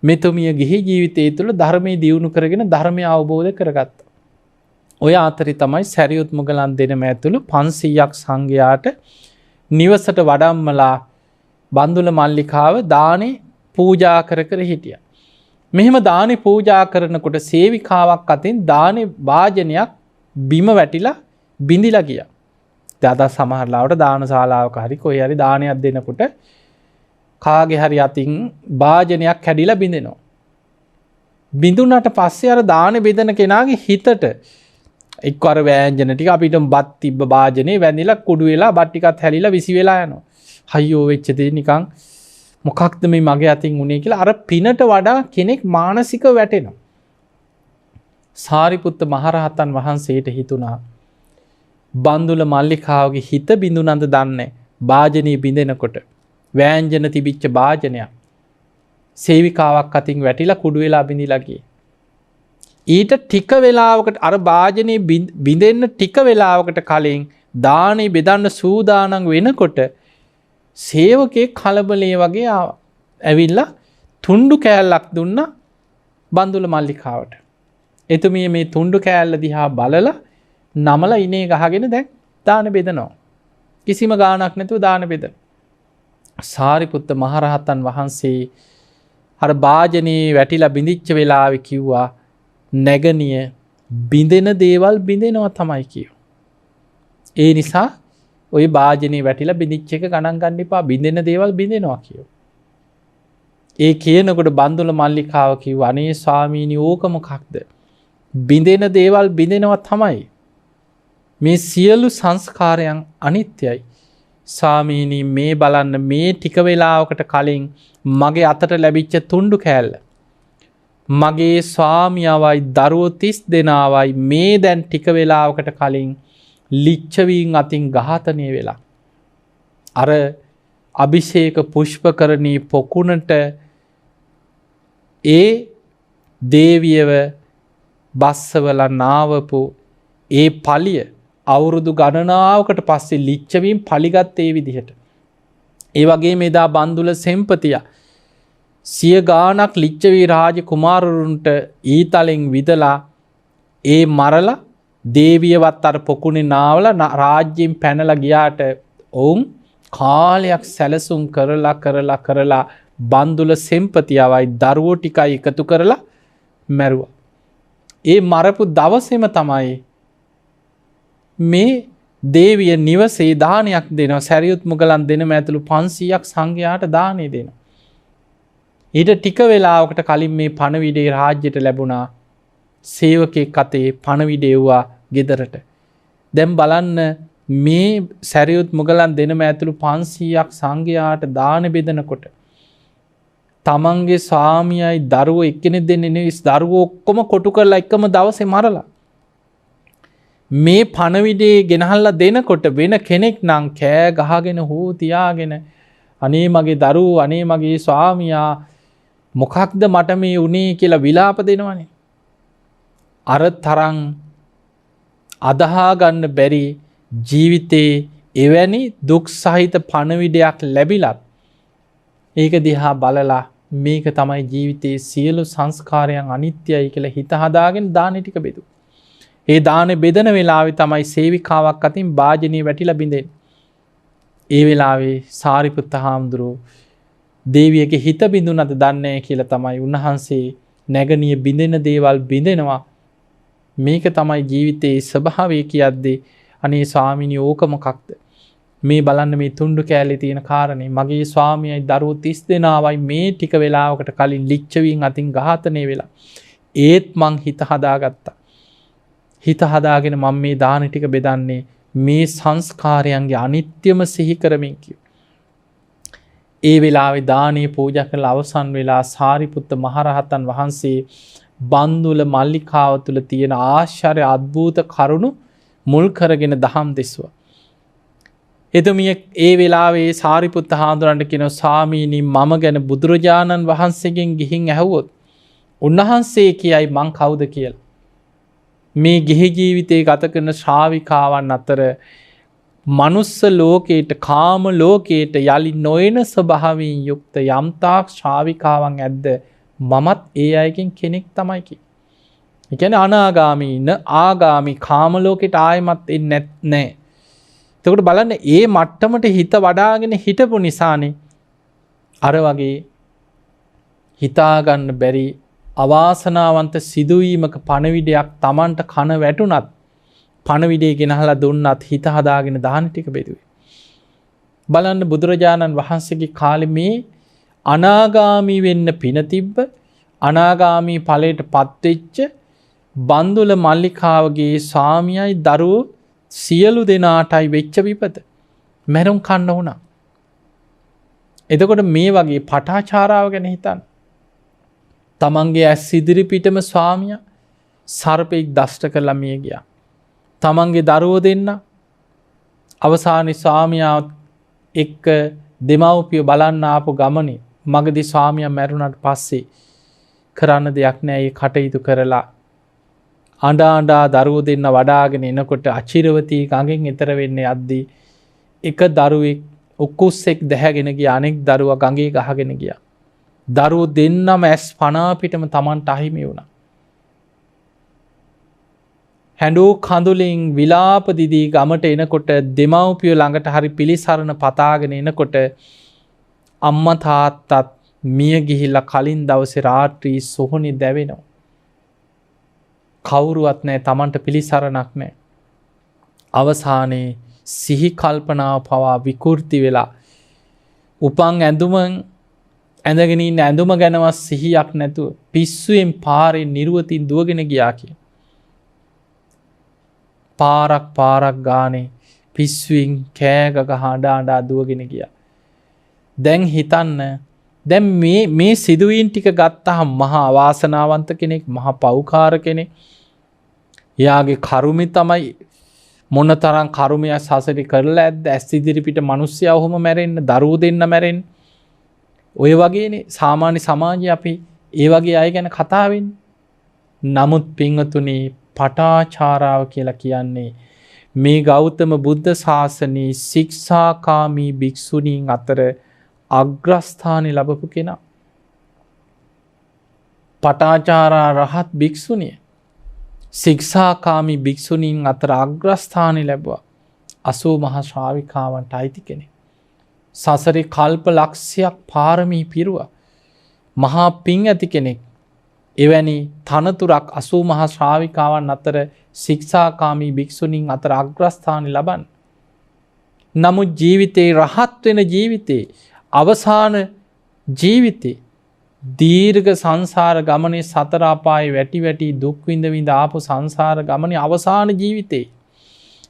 මෙතුමිය ගිහි ජීවිතය තුළ ධර්මයේ දියුණු කරගෙන ධර්මය අවබෝධ කරගත්තා. ඔය අතරේ තමයි සැරියුත් මුගලන් දෙනම ඇතුළු 500ක් සංඝයාට නිවසට වඩම්මලා බන්දුල මල්ලිකාව දානේ පූජා කර කර හිටියා. මෙහෙම දානේ පූජා කරනකොට සේවිකාවක් අතින් දානේ වාජනයක් බිම වැටිලා බිඳිලා ගියා. දැන් සමහර ලාවට දානශාලාවක හරි කොහේ හරි දානයක් දෙනකොට කාගේ හරි අතින් වාජනයක් කැඩිලා බිඳෙනවා. බිඳුනට පස්සේ අර දානේ බෙදන කෙනාගේ හිතට එක්ක අර වෑංජන ටික අපිට බත් තිබ්බ වාජනේ වැඳිලා කුඩු වෙලා බත් ටිකත් හැලිලා විසි වෙලා යනවා. අයියෝ වෙච්ච දේ නිකන් මොකක්ද මේ මගේ අතින් උනේ කියලා අර පිනට වඩා කෙනෙක් මානසික වැටෙනවා. සාරිපුත්ත මහරහතන් වහන්සේට හිතුණා බන්දුල මල්ලිකාවගේ හිත බිඳුනන්ද දන්නේ වාජනේ බිඳෙනකොට වෑංජන තිබිච්ච වාජනයක් සේවිකාවක් අතින් වැටිලා කුඩු වෙලා බිඳිලා ගියේ. ඊට ටික වෙලාවකට අර භාජනයේ බිඳෙන්න ටික වෙලාවකට කලින් දානේ බෙදන්න සූදානම් වෙනකොට සේවකයෙක් කලබලේ වගේ ඇවිල්ලා තුණ්ඩු කෑල්ලක් දුන්නා බන්දුල මල්ලිකාවට. එතුමිය මේ තුණ්ඩු කෑල්ල දිහා බලලා නමලා ඉනේ ගහගෙන දැන් දාන බෙදනවා. කිසිම ගාණක් නැතුව දාන බෙදන. සාරිපුත්ත මහරහතන් වහන්සේ අර භාජනයේ වැටිලා බිඳිච්ච වෙලාවේ කිව්වා නැගණිය බිඳෙන දේවල් බිඳෙනවා තමයි කියෝ. ඒ නිසා ඔය භාජනයේ වැටිලා බිඳිච්ච එක ගණන් ගන්න එපා බිඳෙන දේවල් බිඳෙනවා කියෝ. ඒ කියනකොට බන්දුල මල්ලිකාව කිව්වා අනේ ස්වාමීනි ඕක මොකක්ද? බිඳෙන දේවල් බිඳෙනවා තමයි. මේ සියලු සංස්කාරයන් අනිත්‍යයි. ස්වාමීනි මේ බලන්න මේ ටික වෙලාවකට කලින් මගේ අතට ලැබිච්ච තුණ්ඩු කෑල්ල මගේ ස්වාමියාවයි දරුවෝ 30 දෙනාවයි මේ දැන් ටික වෙලාවකට කලින් ලිච්ඡවීන් අතින් ඝාතනය වෙලා අර අභිෂේක පුෂ්පකරණී පොකුණට ඒ දේවියව බස්සවල නාවපු ඒ පලිය අවුරුදු ගණනාවකට පස්සේ ලිච්ඡවීන් පලිගත් ඒ විදිහට. ඒ වගේ මෙදා බන්දුල සෙම්පතියා සිය ගානක් ලිච්ඡවී රාජ කුමාරවරුන්ට ඊතලෙන් විදලා ඒ මරලා දේවියවත් අර පොකුණේ නාවලා රාජ්‍යයෙන් පැනලා ගියාට ඔවුන් කාලයක් සැලසුම් කරලා බන්දුල සෙම්පතියාවයි දරුවෝ ටිකයි එකතු කරලා මැරුවා. ඒ මරපු දවසේම තමයි මේ දේවිය නිවසේ දානයක් දෙනවා. සැරියුත් මුගලන් දෙනම ඇතුළු 500ක් සංඝයාට දානෙ දෙනවා. ඊට ටික වෙලාවකට කලින් මේ පණවිඩේ රාජ්‍යයට ලැබුණා. සේවකෙක් අතේ පණවිඩ එව්වා ගෙදරට. දැන් බලන්න මේ සැරියුත් මුගලන් දෙනම ඇතුළු 500ක් සංඝයාට දාන බෙදනකොට තමන්ගේ ස්වාමියයි දරුවෝ එක්කෙනෙක් දෙන්නේ නෙවෙයි දරුවෝ ඔක්කොම කොටු කරලා එකම දවසේ මරලා මේ පණවිඩේ ගෙනහල්ලා දෙනකොට වෙන කෙනෙක් නම් කෑ ගහගෙන හෝ තියාගෙන අනේ මගේ දරුවෝ අනේ මගේ ස්වාමියා මොකක්ද මට මේ උනේ කියලා විලාප දෙනවනේ. අර තරම් අදහා ගන්න බැරි ජීවිතේ එවැනි දුක් සහිත පණවිඩයක් ලැබිලත් ඒක දිහා බලලා මේක තමයි ජීවිතයේ සියලු සංස්කාරයන් අනිත්‍යයි කියලා හිත හදාගෙන දානෙ ටික බෙදුවා. ඒ දානෙ බෙදන වෙලාවේ තමයි සේවිකාවක් අතින් භාජනයේ වැටිලා බිඳෙන්නේ. ඒ වෙලාවේ සාරිපුත්ත හාමුදුරුවෝ දේවියගේ හිත බිඳුනද දන්නේ කියලා තමයි උන්වහන්සේ නැගණිය බිඳෙන දේවල් බිඳෙනවා. මේක තමයි ජීවිතයේ ස්වභාවය කියද්දී අනේ ස්වාමිනී ඕක මොකක්ද? මේ බලන්න මේ තුණ්ඩු කෑල්ලේ තියෙන කාරණේ මගේ ස්වාමියයි දරුවෝ 30 දෙනාවයි මේ ටික වෙලාවකට කලින් ලිච්ඡවීන් අතින් ඝාතනය වෙලා. ඒත් මං හිත හදාගත්තා. හිත හදාගෙන මම මේ දාන ටික බෙදන්නේ මේ සංස්කාරයන්ගේ අනිත්‍යම සිහි කරමින් කිව්වා. ඒ වෙලාවේ දානේ පූජා කරලා අවසන් වෙලා සාරිපුත්ත මහරහතන් වහන්සේ බන්දුල මල්ලිකාව තුළ තියෙන ආශ්චර්ය අద్භූත කරුණු මුල් කරගෙන දහම් දෙසුවා. එතුමිය ඒ වෙලාවේ සාරිපුත්ත හාමුදුරන්ට කියනවා ස්වාමීනි මම ගැන බුදුරජාණන් වහන්සේගෙන් ගිහින් ඇහුවොත් උන්වහන්සේ කියයි මං කවුද කියලා. මේ ගිහි ජීවිතේ ගත කරන ශ්‍රාවිකාවන් අතර මනුස්ස ලෝකයට කාම ලෝකයට යලි නොයන ස්වභාවයෙන් යුක්ත යම්තාක් ශ්‍රාවිකාවන් ඇද්ද මමත් ඒ අයකින් කෙනෙක් තමයි කිව්වේ. ඒ කියන්නේ අනාගාමී න ආගාමී කාම ලෝකයට ආයමත් එන්නේ නැහැ. එතකොට බලන්න ඒ මට්ටමට හිත වඩාගෙන හිටපු නිසානේ අර වගේ හිතාගන්න බැරි අවාසනාවන්ත සිදුවීමක පණවිඩයක් Tamanට කන වැටුණත් පණවිඩේ ගෙනහලා දුන්නත් හිත හදාගෙන දාන ටික බෙදුවේ. බලන්න බුදුරජාණන් වහන්සේගේ කාලේ මේ අනාගාමී වෙන්න පින තිබ්බ අනාගාමී ඵලයට පත්වෙච්ච බන්දුල මල්ලිකාවගේ ස්වාමියයි දරුවෝ සියලු දෙනාටයි වෙච්ච විපත මැරුම් කන්න වුණා. එතකොට මේ වගේ පටාචාරාව ගැන හිතන්න. තමන්ගේ ඇස් ඉදිරි පිටම ස්වාමියා සර්පෙක් දෂ්ට කරලා මිය ගියා. තමන්ගේ දරුවෝ දෙන්න අවසානයේ ස්වාමියා එක්ක දෙමව්පිය බලන්න ආපු ගමනේ මගදී ස්වාමියා මැරුණාට පස්සේ කරන්න දෙයක් නෑ. ඒ කටයුතු කරලා අඬා දරුවෝ දෙන්න වඩාගෙන එනකොට අචිරවතී ගඟෙන් එතර වෙන්නේ යද්දී එක දරුවෙක් උකුස්සෙක් දැහැගෙන ගියා. අනෙක් දරුවා ගඟේ ගහගෙන ගියා. දරුවෝ දෙන්නම ඇස් පනා පිටම Tamanට අහිමි වුණා. හැඬු කඳුලින් විලාප දිදී ගමට එනකොට දෙමව්පියෝ ළඟට හරි පිළිසරණ පතාගෙන එනකොට අම්මා තාත්තත් මිය ගිහිල්ලා කලින් දවසේ රාත්‍රී සොහොනේ දැවෙනවා. කවුරුවත් නැහැ, Tamanට පිළිසරණක් නැහැ. අවසානයේ සිහි කල්පනාව පවා විකෘති වෙලා උපන් ඇඳුම ඇඳගෙන ඉන්න ඇඳුම ගැනවත් සිහියක් නැතුව පිස්සුවෙන් පාරේ නිර්වතින් දුවගෙන ගියා කිය. පාරක් ගානේ පිස්සුවෙන් කෑ ගහ අඬා දුවගෙන ගියා. දැන් හිතන්න, දැන් මේ සිදුවීම් ටික ගත්තාම මහා අවාසනාවන්ත කෙනෙක්, මහා පව්කාර කෙනෙක්. එයාගේ කර්මය තමයි මොනතරම් කර්මයක් සසරේ කරලා ඇද්ද? ඇස් ඉදිරිපිට මිනිස්සයා ඔහොම මැරෙන්න, දරුවෝ දෙන්න මැරෙන්න. ඔය වගේනේ සාමාන්‍ය සමාජයේ අපි ඒ වගේ අය ගැන කතා වෙන්නේ. නමුත් පින්වතුනි, පටාචාරාව කියලා කියන්නේ මේ ගෞතම බුද්ධ ශාසනයේ ශික්ෂාකාමී භික්ෂුණීන් අතර අග්‍රස්ථානය ලබපු කෙනා. පටාචාරා රහත් භික්ෂුණිය ශික්ෂාකාමී භික්ෂුණීන් අතර අග්‍රස්ථානය ලැබුවා. 80 මහා ශ්‍රාවිකාවන්ට අයිති කෙනෙක්. සසරේ කල්ප ලක්ෂයක් පාරමී පිරුවා. මහා පිං ඇති කෙනෙක්. එවැනි තනතුරක් 80 මහා ශ්‍රාවිකාවන් අතර ශික්ෂාකාමී භික්ෂුණීන් අතර අග්‍රස්ථානය ලබන. නමුත් ජීවිතේ රහත් වෙන ජීවිතේ අවසාන ජීවිතේ දීර්ඝ සංසාර ගමනේ සතර අපායේ වැටි දුක් විඳ ආපු සංසාර ගමනේ අවසාන ජීවිතේ.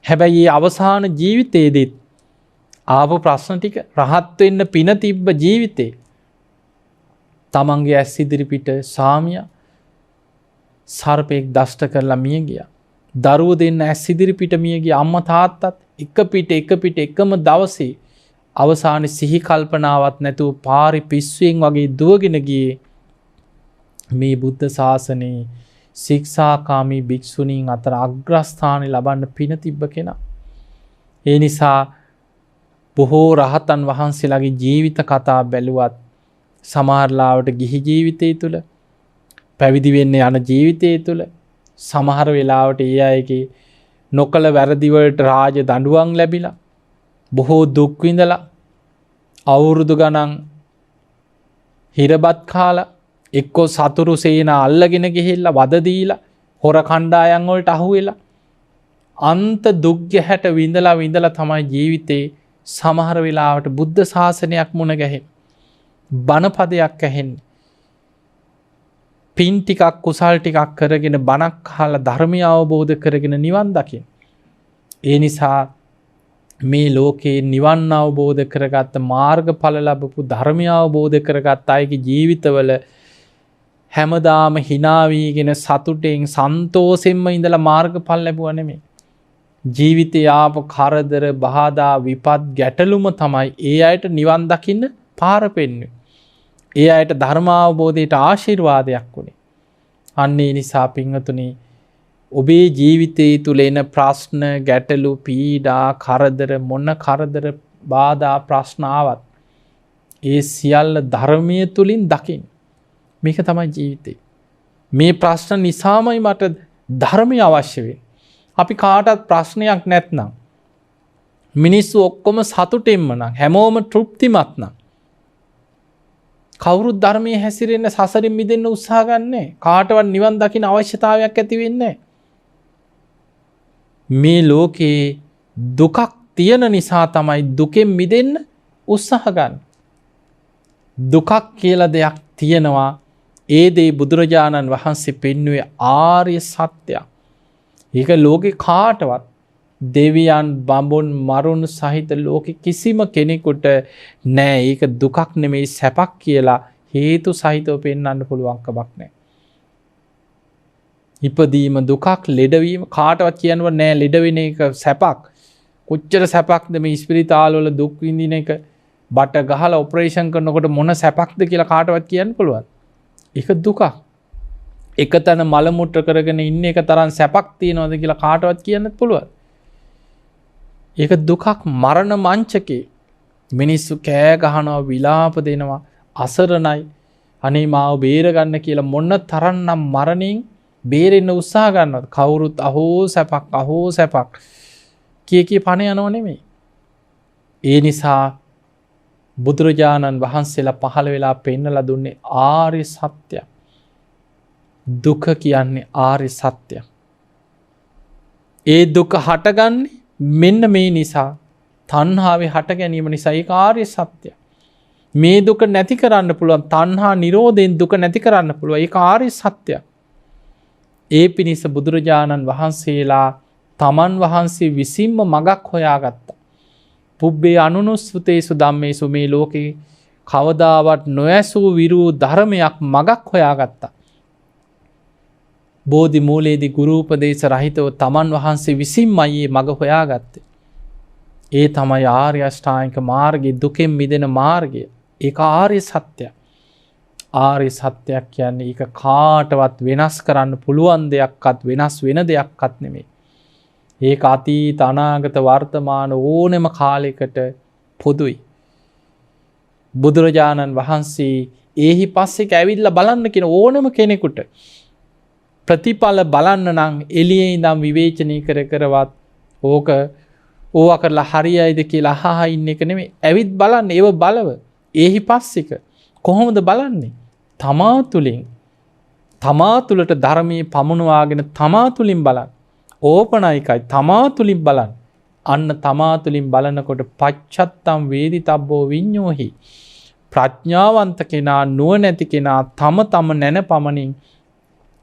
හැබැයි මේ අවසාන ජීවිතේදීත් ආපු ප්‍රශ්න ටික රහත් වෙන්න පින තිබ්බ ජීවිතේ තමන්ගේ ඇස් ඉදිරිපිට සාමියා සර්පෙක් දෂ්ට කරලා මිය ගියා. දරුවෝ දෙන්න ඇස් ඉදිරිපිට මිය ගිය අම්මා තාත්තත් එක පිට එකම දවසේ අවසානයේ සිහි කල්පනාවක් නැතුව පාරේ පිස්සුවෙන් වගේ දුවගෙන ගියේ මේ බුද්ධ ශාසනයේ ශික්ෂාකාමී භික්ෂුණීන් අතර අග්‍රස්ථානය ලබන්න පින තිබ්බ කෙනා. ඒ නිසා බොහෝ රහතන් වහන්සේලාගේ ජීවිත කතා බැලුවත් සමහරලාවට ගිහි ජීවිතය තුළ, පැවිදි වෙන්න යන ජීවිතය තුළ, සමහර වෙලාවට ඒ අයගේ නොකළ වැරදිවලට රාජ දඬුවම් ලැබිලා බොහෝ දුක් විඳලා අවුරුදු ගණන් හිරබත් කාලා එක්කෝ සතුරු සේනා අල්ලගෙන ගිහිල්ලා වද දීලා හොර කණ්ඩායම් වලට අහු වෙලා අන්ත දුක් ගැහැට විඳලා තමයි ජීවිතේ සමහර වෙලාවට බුද්ධ ශාසනයක් මුණ ගැහෙන්නේ. බණපදයක් ඇහෙන්නේ. පින් ටිකක් කුසල් ටිකක් කරගෙන බණක් අහලා ධර්මය අවබෝධ කරගෙන නිවන් දකින්න. ඒ නිසා මේ ලෝකේ නිවන් අවබෝධ කරගත්ත මාර්ගඵල ලැබපු ධර්මය අවබෝධ කරගත් අයගේ ජීවිතවල හැමදාම hina වීගෙන සතුටෙන් සන්තෝෂෙන්ම ඉඳලා මාර්ගඵල ලැබුවා නෙමෙයි. ජීවිතේ ආපු කරදර බාධා විපත් ගැටලුම තමයි ඒ අයට නිවන් දකින්න පාර පෙන්වන්නේ. ඒ අයට ධර්ම අවබෝධයට ආශිර්වාදයක් වුණේ. අන්න ඒ නිසා පින්වතුනි, ඔබේ ජීවිතයේ තුල එන ප්‍රශ්න, ගැටලු, පීඩා, කරදර, මොන කරදර, බාධා, ප්‍රශ්න ආවත් ඒ සියල්ල ධර්මයේ තුලින් දකින්න. මේක තමයි ජීවිතේ. මේ ප්‍රශ්න නිසාමයි මට ධර්මය අවශ්‍ය වෙන්නේ. අපි කාටවත් ප්‍රශ්නයක් නැත්නම්, මිනිස්සු ඔක්කොම සතුටින්ම නම්, හැමෝම තෘප්තිමත් නම්, කවුරුත් ධර්මයේ හැසිරෙන්න, සසරින් මිදෙන්න උත්සාහ ගන්නෑ. කාටවත් නිවන් දකින්න අවශ්‍යතාවයක් ඇති වෙන්නේ මේ ලෝකේ දුකක් තියෙන නිසා තමයි දුකෙන් මිදෙන්න උත්සාහ ගන්න. දුකක් කියලා දෙයක් තියෙනවා. ඒ දේ බුදුරජාණන් වහන්සේ පෙන්වුවේ ආර්ය සත්‍යයක්. ඒක ලෝකේ කාටවත්, දෙවියන්, බඹුන්, මරුන් සහිත ලෝකෙ කිසිම කෙනෙකුට නෑ ඒක දුකක් නෙමෙයි සැපක් කියලා හේතු සහිතව පෙන්වන්න පුළුවන් කමක් නෑ. ඉපදීම දුකක්, ලෙඩවීම කාටවත් කියන්නව නෑ ලෙඩ වෙන එක සැපක්. කොච්චර සැපක්ද මේ ස්පිරිතාල වල දුක් විඳින එක, බට ගහලා ඔපරේෂන් කරනකොට මොන සැපක්ද කියලා කාටවත් කියන්න පුළුවන්. ඒක දුකක්. එක තැන මල මුට්‍ර කරගෙන ඉන්න එක තරම් සැපක් තියනවද කියලා කාටවත් කියන්නත් පුළුවන්. ඒක දුකක්. මරණ මංචකේ මිනිස්සු කෑ ගහනවා, විලාප දෙනවා, අසරණයි, අනේ මාව බේරගන්න කියලා මොන තරම්නම් මරණින් බේරෙන්න උත්සාහ ගන්නවද? කවුරුත් අහෝ සැපක්, අහෝ සැපක් කිය පණ යනව නෙමෙයි. ඒ නිසා බුදුරජාණන් වහන්සේලා පහළ වෙලා පෙන්නලා දුන්නේ ආර්ය සත්‍යය. දුක කියන්නේ ආර්ය සත්‍යය. ඒ දුක හටගන්නේ මෙන්න මේ නිසා, තණ්හාවේ හට ගැනීම නිසා. ඒක ආර්ය සත්‍යය. මේ දුක නැති කරන්න පුළුවන්, තණ්හා නිරෝධයෙන් දුක නැති කරන්න පුළුවන්. ඒක ආර්ය සත්‍යය. ඒ පිණිස බුදුරජාණන් වහන්සේලා තමන් වහන්සේ විසින්ම මගක් හොයාගත්තා. පුබ්බේ අනුනුස්සතේසු ධම්මේසු, මේ ලෝකේ කවදාවත් නොඇසූ විරූ ධර්මයක් මගක් හොයාගත්තා. බෝධි මූලයේදී ගුරු උපදේශ රහිතව තමන් වහන්සේ විසින්මයි මග හොයාගත්තේ. ඒ තමයි ආර්ය අෂ්ටාංගික මාර්ගය, දුකෙන් මිදෙන මාර්ගය. ඒක ආර්ය සත්‍යයක්. ආර්ය සත්‍යයක් කියන්නේ ඒක කාටවත් වෙනස් කරන්න පුළුවන් දෙයක්වත් වෙනස් වෙන දෙයක්වත් නෙමෙයි. ඒක අතීත අනාගත වර්තමාන ඕනෙම කාලයකට පොදුයි. බුදුරජාණන් වහන්සේ ඒහි පස්සේ ඇවිල්ලා බලන්න කියන ඕනම කෙනෙකුට ප්‍රතිඵල බලන්න නම් එළියේ ඉඳන් විවේචනය කරවත් ඕවා කරලා හරියයිද කියලා අහහා ඉන්න එක නෙමෙයි. ඇවිත් බලන්න. ඒව බලව. ඒහි පස්සික කොහොමද බලන්නේ? තමා තුළින්, තමා තුළට ධර්මයේ පමුණවාගෙන තමා තුළින් බලන්න. ඕපනයිකයි. තමා තුළින් බලන්න. අන්න තමා තුළින් බලනකොට පච්චත්තම් වේදිතබ්බෝ විඤ්ඤෝහි. ප්‍රඥාවන්ත කෙනා, නුවණැති කෙනා තම නැන පමණින්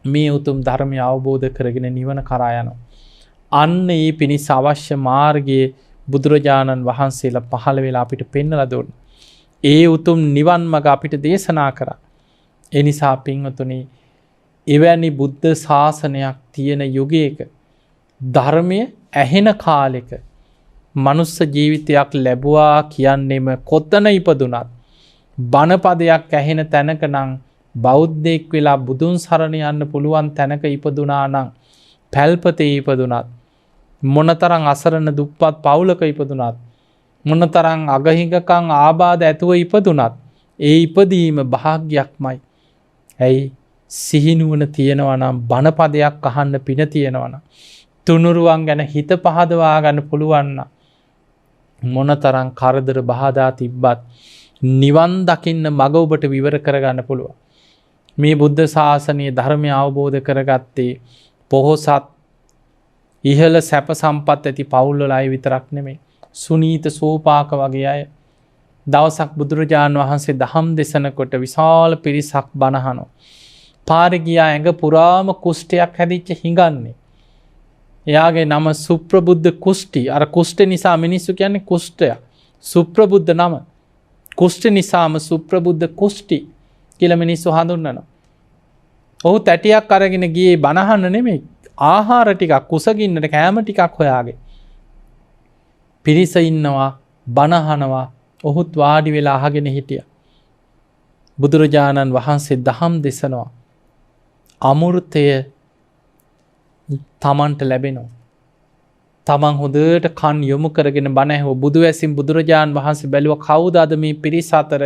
මේ උතුම් ධර්මය අවබෝධ කරගෙන නිවන කරා යනවා. අන්න ඒ පිණිස අවශ්‍ය මාර්ගයේ බුදුරජාණන් වහන්සේලා පහළ වෙලා අපිට පෙන්වලා දුන්නා. ඒ උතුම් නිවන් මඟ අපිට දේශනා කරා. ඒ නිසා පින්වතුනි, එවැනි බුද්ධ ශාසනයක් තියෙන යුගයක, ධර්මය ඇහෙන කාලෙක මනුස්ස ජීවිතයක් ලැබුවා කියන්නේම කොතන ඉපදුනත්, බණපදයක් ඇහෙන තැනක නම්, බෞද්ධයෙක් වෙලා බුදුන් සරණ යන්න පුළුවන් තැනක ඉපදුනා නම්, පැල්පතේ ඉපදුනත්, මොනතරම් අසරණ දුප්පත් පවුලක ඉපදුනත්, මොනතරම් අගහිඟකම් ආබාධ ඇතුව ඉපදුනත්, ඒ ඉපදීම භාග්‍යයක්මයි. ඇයි? සිහිනුවන තියෙනවා නම්, බණපදයක් අහන්න පින තියෙනවා නම්, තුනුරුවන් ගැන හිත පහදවා ගන්න පුළුවන් නම්, මොනතරම් කරදර බාධා තිබ්බත් නිවන් දකින්න මඟ ඔබට විවර කරගන්න පුළුවන්. මේ බුද්ධ ශාසනයේ ධර්මය අවබෝධ කරගත්තේ පොහොසත් ඉහළ සැප සම්පත් ඇති පවුල් වල අය විතරක් නෙමෙයි. සුනීත සෝපාක වගේ අය. දවසක් බුදුරජාණන් වහන්සේ දහම් දෙසනකොට විශාල පිරිසක් බණ අහනවා. පාරේ ගියා ඇඟ පුරාම කුෂ්ඨයක් හැදිච්ච හිඟන්නේ. එයාගේ නම සුප්‍රබුද්ධ කුෂ්ටි. අර කුෂ්ඨ නිසා මිනිස්සු කියන්නේ කුෂ්ඨය. සුප්‍රබුද්ධ නම. කුෂ්ඨ නිසාම සුප්‍රබුද්ධ කුෂ්ටි කියලා මිනිස්සු හඳුන්වනවා. ඔහු තැටියක් අරගෙන ගියේ බණ අහන්න නෙමෙයි, ආහාර ටිකක්, කුසගින්නට කෑම ටිකක් හොයාගෙන. පිරිස ඉන්නවා, බණ අහනවා. ඔහුත් වාඩි වෙලා අහගෙන හිටියා. බුදුරජාණන් වහන්සේ දහම් දෙසනවා. අමෘතය තමන්ට ලැබෙනවා. තමන් හොඳට කන් යොමු කරගෙන බණ ඇහුවා. බුදු ඇසින් බුදුරජාණන් වහන්සේ බැලුවා කවුද අද මේ පිරිස අතර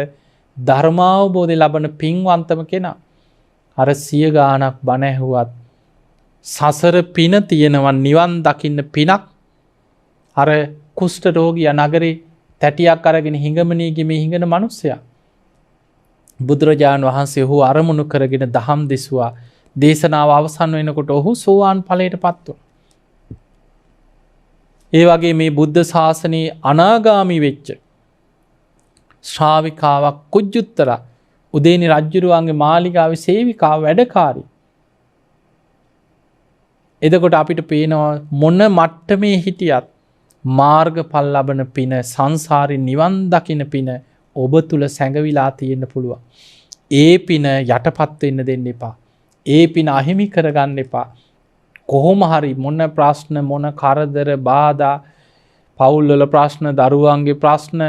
ධර්මාවබෝධය ලබන පින්වන්තම කෙනා. අර 100 ගාණක් බණ ඇහුවත් සසර පින තියෙනවා, නිවන් දකින්න පිනක්. අර කුෂ්ඨ රෝගියා නගරේ තැටියක් අරගෙන හිඟමනේ ගිමේ හිඟන මිනිස්සයා. බුදුරජාණන් වහන්සේ ඔහු අරමුණු කරගෙන දහම් දෙසුවා. දේශනාව අවසන් වෙනකොට ඔහු සෝවාන් ඵලයටපත් වුණා. ඒ වගේ මේ බුද්ධ ශාසනයේ අනාගාමී වෙච්ච ශ්‍රාවිකාවක් කුජුත්තර උදේනි රජුරුවන්ගේ මාලිගාවේ සේවිකාව වැඩකාරී. එතකොට අපිට පේනවා මොන මට්ටමේ හිටියත් මාර්ගඵල ලබන පින, සංසාරේ නිවන් දකින පින ඔබ තුල සැඟවිලා තියෙන්න පුළුවන්. ඒ පින යටපත් වෙන්න දෙන්න එපා. ඒ පින අහිමි කරගන්න එපා. කොහොම හරි මොන ප්‍රශ්න, මොන කරදර බාධා, පවුල් වල ප්‍රශ්න, දරුවන්ගේ ප්‍රශ්න,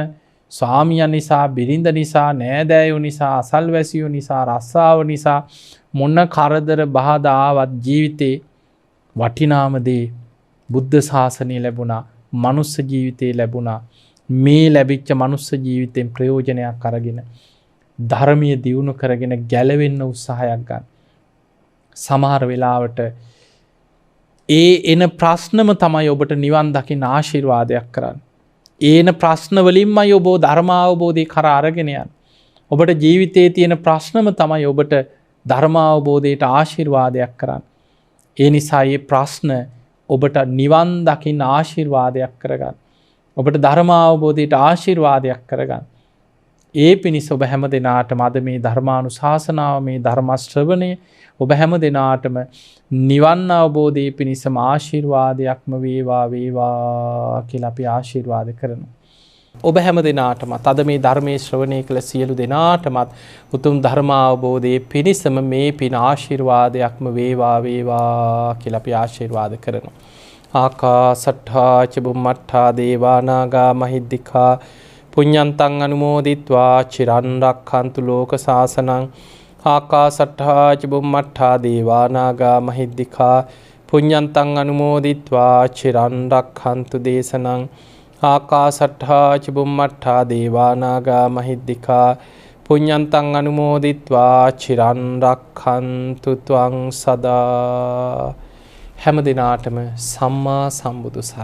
ස්වාමියන් නිසා, බිරිඳ නිසා, නෑදෑයෝ නිසා, අසල්වැසියෝ නිසා, රස්සාව නිසා මොන කරදර බාධා ආවත් ජීවිතේ වටිනාම දේ බුද්ධ ශාසනය ලැබුණා, මනුස්ස ජීවිතේ ලැබුණා. මේ ලැබිච්ච මනුස්ස ජීවිතෙන් ප්‍රයෝජනයක් අරගෙන ධර්මීය දියුණු කරගෙන ගැලවෙන්න උත්සාහයක් ගන්න. සමහර වෙලාවට එන ප්‍රශ්නම තමයි ඔබට නිවන් දකින්න ආශිර්වාදයක් කරන්න. ඒන ප්‍රශ්න වලින්මයි ඔබ ධර්මාවබෝධය කරා අරගෙන යන්නේ. ඔබට ජීවිතයේ තියෙන ප්‍රශ්නම තමයි ඔබට ධර්මාවබෝධයට ආශිර්වාදයක් කරන්න. ඒ නිසා මේ ප්‍රශ්න ඔබට නිවන් දකින්න ආශිර්වාදයක් කරගන්න. ඔබට ධර්මාවබෝධයට ආශිර්වාදයක් කරගන්න. ඒ පිණිස ඔබ හැම දෙනාටම අද මේ ධර්මානුශාසනාව, මේ ධර්ම ශ්‍රවණය ඔබ හැම දෙනාටම නිවන් අවබෝධයේ පිණිසම ආශිර්වාදයක්ම වේවා වේවා කියලා අපි ආශිර්වාද කරනවා. ඔබ හැම දෙනාටමත් අද මේ ධර්මයේ ශ්‍රවණය කළ සියලු දෙනාටමත් උතුම් ධර්මාවබෝධයේ පිණිසම මේ පින ආශිර්වාදයක්ම වේවා වේවා කියලා අපි ආශිර්වාද කරනවා. ආකාසට්ඨා ච බුම්මට්ඨා දේවා නාග මහිද්దికා පුඤ්ඤන්තං අනුමෝදිත්වා චිරන් රක්ඛන්තු ලෝක සාසනං. ආකාසට්ඨා ච බුම්මට්ඨා දේවා නාග මහිද්దికා පුඤ්ඤන්තං අනුමෝදිත්වා චිරන් රක්ඛන්තු දේශනං. ආකාසට්ඨා ච බුම්මට්ඨා දේවා නාග මහිද්దికා පුඤ්ඤන්තං අනුමෝදිත්වා චිරන් රක්ඛන්තු ත්වං සදා. හැම දිනාටම සම්මා සම්බුදු සරණයි.